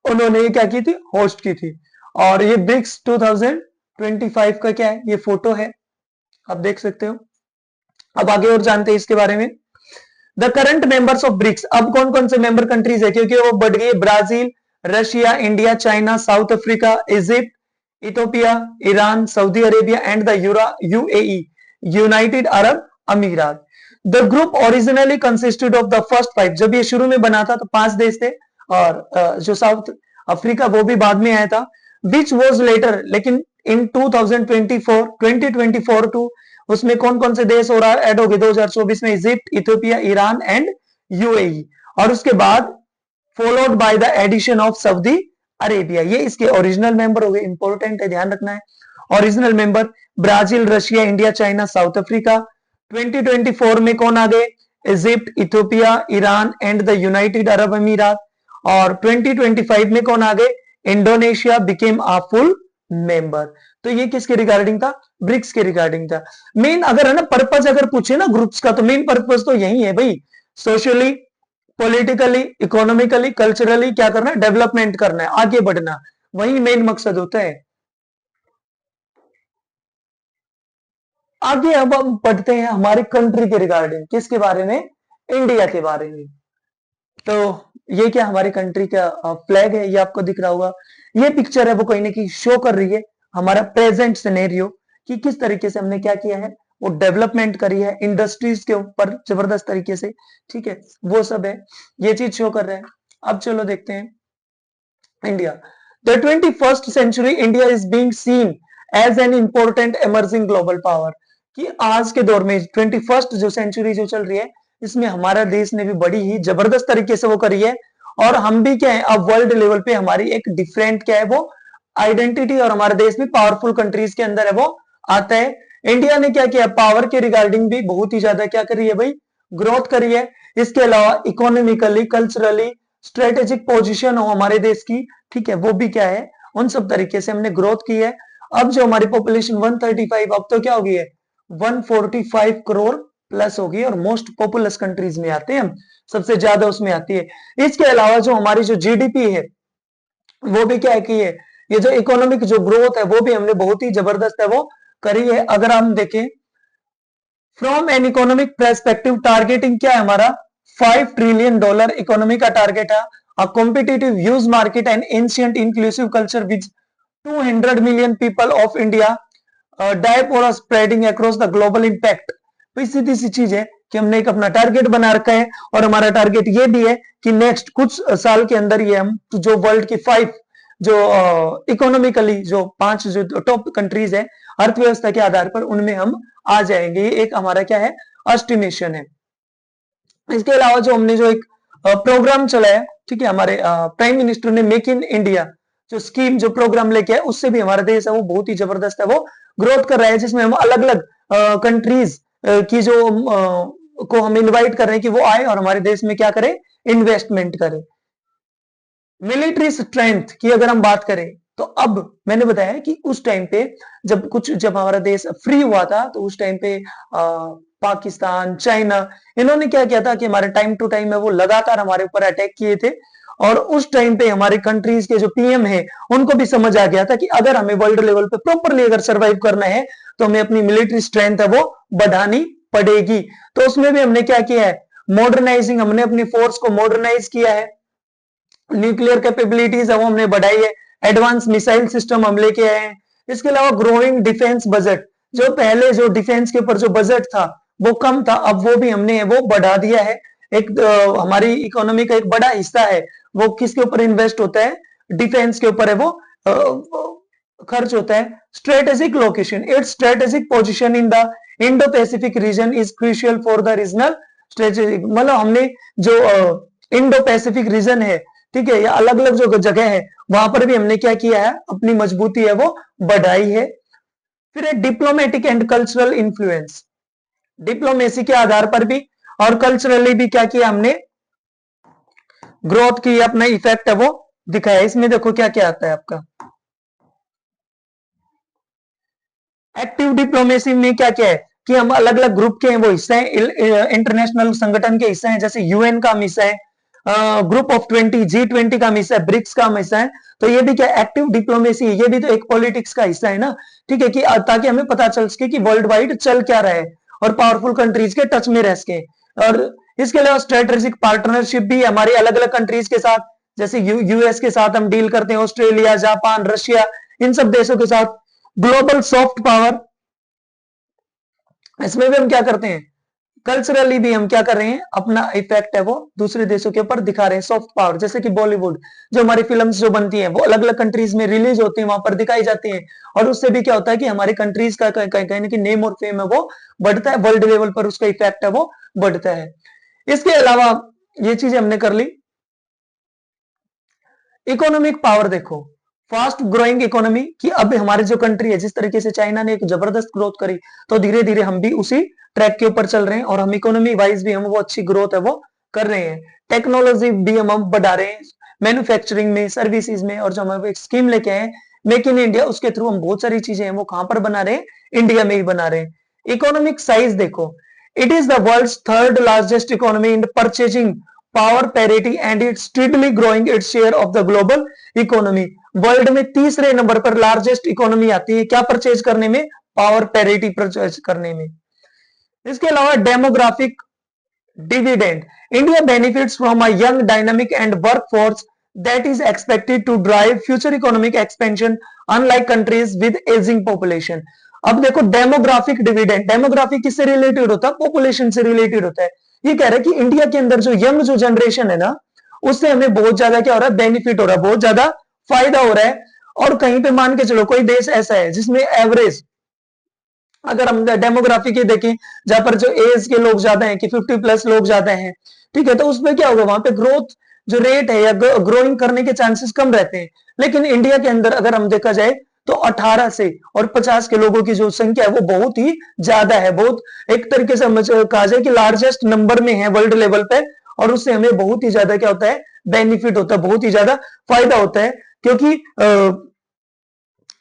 उन्होंने क्या की थी? होस्ट की थी। और ये ब्रिक्स 2025 का क्या है? ये फोटो है, आप देख सकते हो। अब आगे और जानते हैं इसके बारे में। The current members of BRICS, अब कौन कौन से मेंबर कंट्रीज है? क्योंकि वो बढ़ गई, Brazil, Russia, India, China, South Africa, Egypt, Ethiopia, Iran, Saudi Arabia and the UAE, United Arab Emirates. The group originally consisted of the first 5, जब ये शुरू में बना था तो 5 देश थे, और जो साउथ अफ्रीका वो भी बाद में आया था। विच वॉज लेटर, लेकिन इन 2024 टू उसमें कौन कौन से देश और ऐड हो गए 2024 में? Egypt, Ethiopia, Iran and UAE. और उसके बाद followed by the addition of Saudi Arabia. ये इसके ओरिजिनल मेंबर हो गए, इंपॉर्टेंट है, ध्यान रखना है। Original member Brazil, Russia, India, China, South Africa. 2024 में कौन आ गए? Egypt, Ethiopia, Iran and the United Arab अमीरात। और 2025 में कौन आ गए? Indonesia became a full member. तो ये किसके रिगार्डिंग था? ब्रिक्स के रिगार्डिंग था। मेन अगर है ना पर्पज अगर पूछे ना ग्रुप्स का, तो मेन पर्पज तो यही है भाई, सोशली, पॉलिटिकली, इकोनॉमिकली, कल्चरली क्या करना है? डेवलपमेंट करना है, आगे बढ़ना, वही मेन मकसद होता है। आगे अब हम पढ़ते हैं हमारी कंट्री के रिगार्डिंग, किसके बारे में? इंडिया के बारे में। तो ये क्या हमारी कंट्री का फ्लैग है, ये आपको दिख रहा होगा। ये पिक्चर है वो कहीं ना कहीं शो कर रही है हमारा प्रेजेंट सिनेरियो कि किस तरीके से हमने क्या किया है, वो डेवलपमेंट करी है इंडस्ट्रीज के ऊपर जबरदस्त तरीके से, ठीक है, वो सब है, ये चीज शो कर रहा है। अब चलो देखते हैं India. The 21st century India is being seen as an important emerging global power, कि आज के दौर में 21st जो सेंचुरी जो चल रही है इसमें हमारा देश ने भी बड़ी ही जबरदस्त तरीके से वो करी है। और हम भी क्या है, अब वर्ल्ड लेवल पे हमारी एक डिफरेंट क्या है वो आइडेंटिटी, और हमारा देश भी पावरफुल कंट्रीज के अंदर है वो आता है। इंडिया ने क्या किया? पावर के रिगार्डिंग भी बहुत ही ज्यादा क्या करी है भाई? ग्रोथ करी है। इसके अलावा इकोनॉमिकली, कल्चरली, स्ट्रेटेजिक पोजीशन हो हमारे देश की, ठीक है, वो भी क्या है, उन सब तरीके से हमने ग्रोथ की है। अब जो हमारी पॉपुलेशन 135, अब तो क्या हो गई है? 145 करोड़ प्लस होगी, और मोस्ट पॉपुलस कंट्रीज में आते हैं हम, सबसे ज्यादा उसमें आती है। इसके अलावा जो हमारी जो जीडीपी है वो भी क्या है कि ये जो इकोनॉमिक जो ग्रोथ है वो भी हमने बहुत ही जबरदस्त है वो करी है। अगर हम देखें from an economic perspective, targeting क्या है हमारा? $5 ट्रिलियन इकोनॉमी का टारगेट है। A competitive huge market and ancient inclusive culture with 200 million people of India diaspora spreading across the global impact. तो सीधी सी चीज है कि हमने एक अपना टारगेट बना रखा है, और हमारा टारगेट ये भी है कि नेक्स्ट कुछ साल के अंदर ये हम जो वर्ल्ड की 5 जो इकोनॉमिकली जो 5 जो टॉप कंट्रीज है अर्थव्यवस्था के आधार पर, उनमें हम आ जाएंगे। ये एक हमारा क्या है? एस्टिमेशन है। इसके अलावा जो हमने जो एक प्रोग्राम चलाया, ठीक है, हमारे प्राइम मिनिस्टर ने मेक इन इंडिया जो स्कीम जो प्रोग्राम लेके आए, उससे भी हमारा देश है वो बहुत ही जबरदस्त है वो ग्रोथ कर रहा है, जिसमें हम अलग अलग कंट्रीज की जो को हम इनवाइट कर रहे हैं कि वो आए और हमारे देश में क्या करें? इन्वेस्टमेंट करें। मिलिट्री स्ट्रेंथ की अगर हम बात करें तो अब मैंने बताया कि उस टाइम पे जब हमारा देश फ्री हुआ था तो उस टाइम पे पाकिस्तान, चाइना, इन्होंने क्या किया था कि हमारे टाइम टू टाइम में वो लगातार हमारे ऊपर अटैक किए थे, और उस टाइम पे हमारे कंट्रीज के जो पीएम है उनको भी समझ आ गया था कि अगर हमें वर्ल्ड लेवल पे प्रॉपरली अगर सर्वाइव करना है तो हमें अपनी मिलिट्री स्ट्रेंथ है वो बढ़ानी पड़ेगी। तो उसमें भी हमने क्या किया है, मॉडर्नाइजिंग, हमने अपनी फोर्स को मॉडर्नाइज किया है, न्यूक्लियर कैपेबिलिटीज है वो हमने बढ़ाई है, एडवांस मिसाइल सिस्टम हम लेके आए हैं। इसके अलावा ग्रोइंग डिफेंस बजट, जो पहले जो डिफेंस के ऊपर जो बजट था वो कम था, अब वो भी हमने वो बढ़ा दिया है। एक हमारी इकोनॉमी का एक बड़ा हिस्सा है वो किसके ऊपर इन्वेस्ट होता है, डिफेंस के ऊपर है वो खर्च होता है। Strategic location, it's strategic position in the Indo Pacific region is crucial for the regional strategic, मतलब हमने जो इंडो पैसिफिक रीजन है, ठीक है, या अलग अलग जो जगह है वहां पर भी हमने क्या किया है, अपनी मजबूती है वो बढ़ाई है। फिर एक diplomatic and cultural influence, diplomacy के आधार पर भी और कल्चरली भी क्या किया हमने, ग्रोथ की अपना इफेक्ट है वो दिखाया। इसमें देखो क्या क्या आता है आपका, एक्टिव डिप्लोमेसी में क्या क्या है कि हम अलग अलग ग्रुप के हैं वो हिस्सा है, इंटरनेशनल संगठन के हिस्सा है, जैसे यूएन का हम हिस्सा है, ग्रुप ऑफ 20, G20 का हिस्सा है, ब्रिक्स का हिस्सा है। तो ये भी क्या एक्टिव डिप्लोमेसी है, ये भी तो एक पॉलिटिक्स का हिस्सा है ना, ठीक है, कि ताकि हमें पता चल सके कि वर्ल्ड वाइड चल क्या रहा है और पावरफुल कंट्रीज के टच में रह सके। और इसके अलावा स्ट्रेटेजिक पार्टनरशिप भी हमारे अलग अलग कंट्रीज के साथ, जैसे यूएस के साथ हम डील करते हैं, ऑस्ट्रेलिया, जापान, रशिया, इन सब देशों के साथ। ग्लोबल सॉफ्ट पावर, इसमें भी हम क्या करते हैं, कल्चरली भी हम क्या कर रहे हैं, अपना इफेक्ट है वो दूसरे देशों के ऊपर दिखा रहे हैं। सॉफ्ट पावर, जैसे कि बॉलीवुड, जो हमारी फिल्म्स जो बनती हैं वो अलग अलग कंट्रीज में रिलीज होती हैं, वहां पर दिखाई जाती हैं, और उससे भी क्या होता है कि हमारी कंट्रीज का कहीं ना नेम और फेम है वो बढ़ता है, वर्ल्ड लेवल पर उसका इफेक्ट है वो बढ़ता है। इसके अलावा ये चीजें हमने कर ली। इकोनॉमिक पावर देखो, फास्ट ग्रोइंग इकोनॉमी, कि अब हमारी जो कंट्री है, जिस तरीके से चाइना ने एक जबरदस्त ग्रोथ करी, तो धीरे धीरे हम भी उसी ट्रैक के ऊपर चल रहे हैं और हम इकोनॉमी वाइज भी हम वो अच्छी ग्रोथ है वो कर रहे हैं। टेक्नोलॉजी भी हम बढ़ा रहे हैं, मैन्युफैक्चरिंग में, सर्विसेज में, और जो हम एक स्कीम लेके आए मेक इन इंडिया, उसके थ्रू हम बहुत सारी चीजें हैं वो कहां पर बना रहे हैं, इंडिया में ही बना रहे हैं। इकोनॉमिक साइज देखो, it is the world's third largest economy in purchasing power parity and its strictly growing its share of the global economy. World में तीसरे नंबर पर लार्जेस्ट इकोनॉमी आती है क्या परचेज करने में, पावर पैरिटी परचेज करने में। इसके अलावा demographic dividend, India benefits from a young dynamic and workforce that is expected to drive future economic expansion unlike countries with aging population। अब देखो डेमोग्राफिक डिविडेंड, डेमोग्राफिक किससे रिलेटेड होता है, पॉपुलेशन से रिलेटेड होता है। ये कह रहा है कि इंडिया के अंदर जो यंग जो जनरेशन है ना, उससे हमें बहुत ज्यादा क्या हो रहा है, बेनिफिट हो रहा है, बहुत ज्यादा फायदा हो रहा है। और कहीं पे मान के चलो कोई देश ऐसा है जिसमें एवरेज, अगर हम डेमोग्राफी की देखें, जहां पर जो एज के लोग ज्यादा हैं कि 50+ लोग ज्यादा हैं, ठीक है, तो उसमें क्या होगा, वहां पे ग्रोथ जो रेट है या ग्रोइंग करने के चांसेस कम रहते हैं। लेकिन इंडिया के अंदर अगर हम देखा जाए तो 18 से और 50 के लोगों की जो संख्या है वो बहुत ही ज्यादा है, बहुत एक तरीके से कहा जाए कि लार्जेस्ट नंबर में है वर्ल्ड लेवल पे। और उससे हमें बहुत ही ज्यादा क्या होता है, बेनिफिट होता है, बहुत ही ज्यादा फायदा होता है, क्योंकि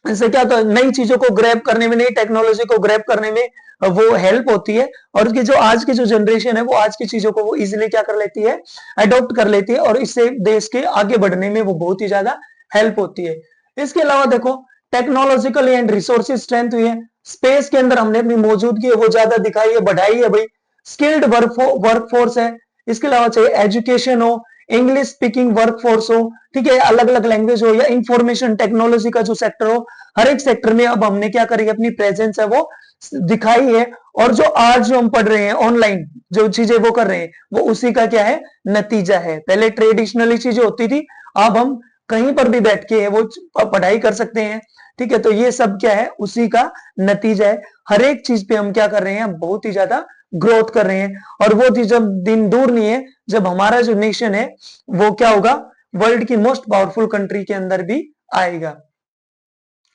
इससे क्या होता है, नई चीजों को ग्रैब करने में, नई टेक्नोलॉजी को ग्रैब करने में वो हेल्प होती है। और उसकी जो आज की जो जनरेशन है वो आज की चीजों को वो इजीली क्या कर लेती है, अडॉप्ट कर लेती है, और इससे देश के आगे बढ़ने में वो बहुत ही ज्यादा हेल्प होती है। इसके अलावा देखो टेक्नोलॉजिकल एंड रिसोर्सेज स्ट्रेंथ हुई है, स्पेस के अंदर हमने अपनी मौजूदगी वो ज्यादा दिखाई है, बढ़ाई है भाई। स्किल्ड वर्कफोर्स है। इसके अलावा चाहे एजुकेशन हो, इंग्लिश स्पीकिंग वर्कफोर्स हो, ठीक है, अलग अलग लैंग्वेज हो, या इंफॉर्मेशन टेक्नोलॉजी का जो सेक्टर हो, हर एक सेक्टर में अब हमने क्या करी, अपनी प्रेजेंस है वो दिखाई है। और जो आज जो हम पढ़ रहे हैं ऑनलाइन जो चीजें वो कर रहे हैं, वो उसी का क्या है, नतीजा है। पहले ट्रेडिशनली चीजें होती थी, अब हम कहीं पर भी बैठ के वो पढ़ाई कर सकते हैं, ठीक है। तो ये सब क्या है, उसी का नतीजा है। हर एक चीज पे हम क्या कर रहे हैं, बहुत ही ज्यादा ग्रोथ कर रहे हैं। और वो जब दिन दूर नहीं है जब हमारा जो नेशन है वो क्या होगा, वर्ल्ड की मोस्ट पावरफुल कंट्री के अंदर भी आएगा।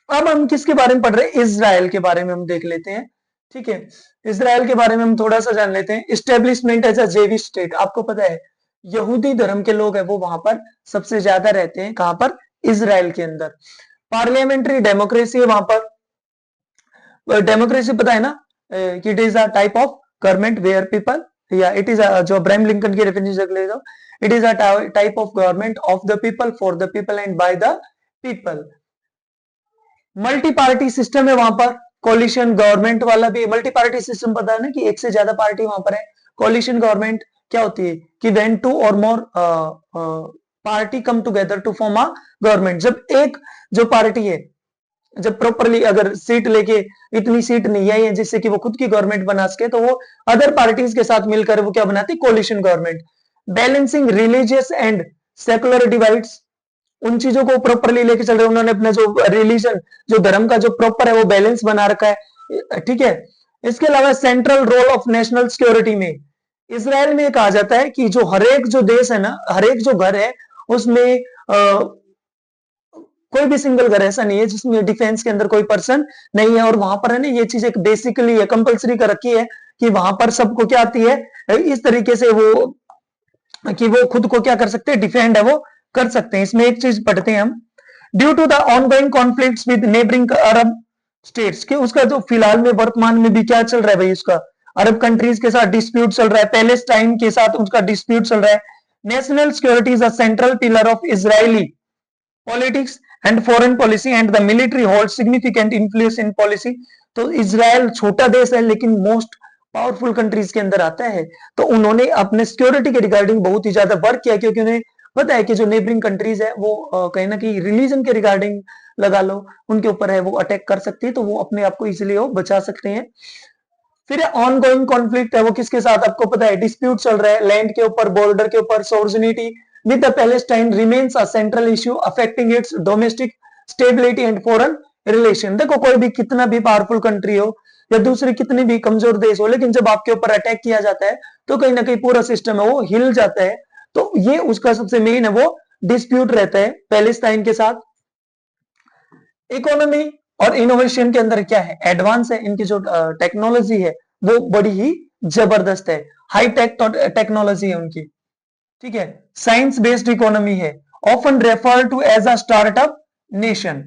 अब हम किसके बारे में पढ़ रहे हैं, इजराइल के बारे में हम देख लेते हैं, ठीक है। इजराइल के बारे में हम थोड़ा सा जान लेते हैं। Establishment as a Jewish state, आपको पता है यहूदी धर्म के लोग हैं वो वहां पर सबसे ज्यादा रहते हैं, कहां पर, इजराइल के अंदर। पार्लियामेंट्री डेमोक्रेसी है वहां पर। डेमोक्रेसी पता है ना कि it is a type of government where people, या इट इज जो अब्राहम लिंकन की रेफरेंस ले लो, it is a type of government of the people, for the people and by the people. Multi party system है वहां पर, coalition government वाला भी। मल्टी पार्टी सिस्टम पता है ना कि एक से ज्यादा पार्टी वहां पर है। कोलिशन गवर्नमेंट क्या होती है कि व्हेन टू और more party come together to form a government. जब एक जो पार्टी है जब प्रॉपरली अगर सीट लेके इतनी सीट नहीं आई है जिससे कि वो खुद की गवर्नमेंट बना सके, तो वो अदर पार्टीज के साथ मिलकर वो क्या बनाती, coalition government. Balancing religious and secular divides, उन चीजों को प्रॉपरली लेके चल रहे हैं उन्होंने, अपना जो रिलीजन जो धर्म का जो प्रॉपर है वो बैलेंस बना रखा है, ठीक है। इसके अलावा central role of national security में इसराइल में कहा जाता है कि जो हरेक जो देश है ना, हरेक जो घर है उसमें कोई भी सिंगल घर ऐसा नहीं है जिसमें डिफेंस के अंदर कोई पर्सन नहीं है। और वहां पर है ना ये चीज एक बेसिकली है, कंपलसरी कर रखी है कि वहां पर सबको क्या आती है इस तरीके से वो कि वो खुद को क्या कर सकते हैं, डिफेंड है वो कर सकते हैं। इसमें एक चीज पढ़ते हैं हम, due to the ongoing conflicts with neighbouring Arab states, के उसका जो फिलहाल में वर्तमान में भी क्या चल रहा है भाई, उसका अरब कंट्रीज के साथ डिस्प्यूट चल रहा है, पैलेस्टाइन के साथ उसका डिस्प्यूट चल रहा है। National security is a central pillar of Israeli politics and foreign policy and the military hold significant influence in policy. तो इजराइल छोटा देश है लेकिन मोस्ट पावरफुल कंट्रीज के अंदर आता है। तो उन्होंने अपने सिक्योरिटी के रिगार्डिंग बहुत ही ज्यादा वर्क किया, क्योंकि उन्हें पता है कि जो नेबरिंग कंट्रीज है वो कहीं ना कहीं रिलीजन के रिगार्डिंग लगा लो उनके ऊपर है वो अटैक कर सकती है, तो वो अपने आप को इजिली वो बचा सकते हैं। फिर ऑन गोइंग कॉन्फ्लिक्ट है वो किसके साथ, आपको पता है डिस्प्यूट चल रहा है लैंड के ऊपर, बॉर्डर के ऊपर। Sovereignty with the Palestine remains a central issue affecting its domestic stability and foreign relation. देखो कोई भी कितना भी पावरफुल कंट्री हो या दूसरी कितनी भी कमजोर देश हो, लेकिन जब आपके ऊपर अटैक किया जाता है तो कहीं ना कहीं पूरा सिस्टम है वो हिल जाता है। तो ये उसका सबसे मेन है वो डिस्प्यूट रहता है पैलेस्टाइन के साथ। इकोनॉमी और इनोवेशन के अंदर क्या है, एडवांस है, इनकी जो टेक्नोलॉजी है वो बड़ी ही जबरदस्त है, हाई टेक टेक्नोलॉजी है उनकी, ठीक है। साइंस बेस्ड इकोनॉमी है, often refer to as a startup nation.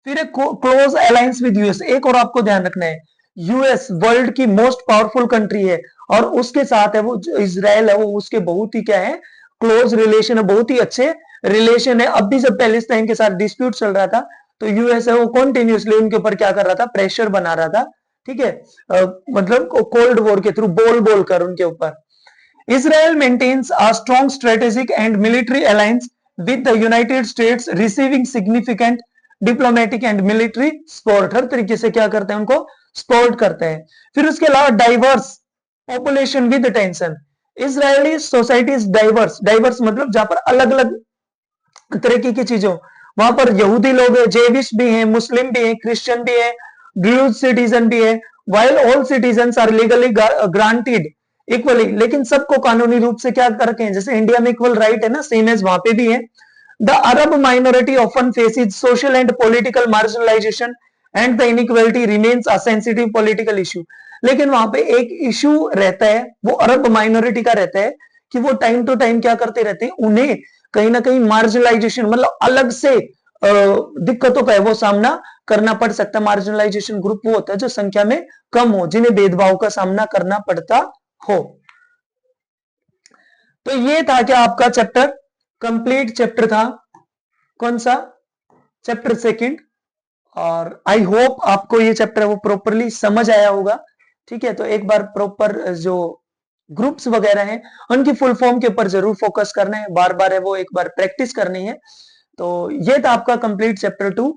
फिर एक क्लोज अलायंस विद यूएस, एक और आपको ध्यान रखना है, यूएस वर्ल्ड की मोस्ट पावरफुल कंट्री है और उसके साथ है वो जो इजराइल है वो उसके बहुत ही क्या है, क्लोज रिलेशन है, बहुत ही अच्छे रिलेशन है। अब भी जब पैलेस्टाइन के साथ डिस्प्यूट चल रहा था तो यूएस है वो कॉन्टिन्यूसली उनके ऊपर क्या कर रहा था, प्रेशर बना रहा था, ठीक है। मतलब कोल्ड वॉर के थ्रू बोल बोल कर उनके ऊपर। Israel maintains a strong strategic and military alliance with the United States, receiving significant diplomatic and military support। हर तरीके से क्या करते हैं, उनको सपोर्ट करते हैं। फिर उसके अलावा diverse population with tension, Israeli society is diverse. Diverse मतलब जहां पर अलग अलग तरीके की चीजों, वहां पर यहूदी लोग है, जेविश भी हैं, मुस्लिम भी हैं, क्रिश्चियन भी है, ड्रूज सिटीजन भी है। While all citizen are legally granted equally, लेकिन सबको कानूनी रूप से क्या करके हैं, जैसे इंडिया में इक्वल राइट है ना, सेम एज वहां पे भी है। The Arab minority often faces social and political marginalisation and the inequality remains a sensitive political issue. लेकिन वहां पे एक इशू रहता है वो अरब माइनॉरिटी का रहता है कि वो टाइम टू टाइम क्या करते रहते हैं, उन्हें कहीं ना कहीं मार्जिनलाइजेशन मतलब अलग से दिक्कतों का है वो सामना करना पड़ सकता है। मार्जिनलाइजेशन ग्रुप वो होता है जो संख्या में कम हो, जिन्हें भेदभाव का सामना करना पड़ता हो। तो ये था क्या आपका चैप्टर, कंप्लीट चैप्टर था, कौन सा, चैप्टर सेकंड। और आई होप आपको ये चैप्टर वो प्रॉपरली समझ आया होगा, ठीक है। तो एक बार प्रॉपर जो ग्रुप्स वगैरह हैं उनकी फुल फॉर्म के ऊपर जरूर फोकस करना है, बार बार है वो एक बार प्रैक्टिस करनी है। तो ये था आपका कंप्लीट चैप्टर 2।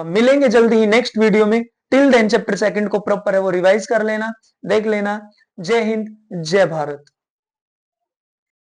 मिलेंगे जल्दी ही नेक्स्ट वीडियो में। टिल देन चैप्टर सेकंड को प्रॉपर है वो रिवाइज कर लेना, देख लेना। जय हिंद, जय भारत।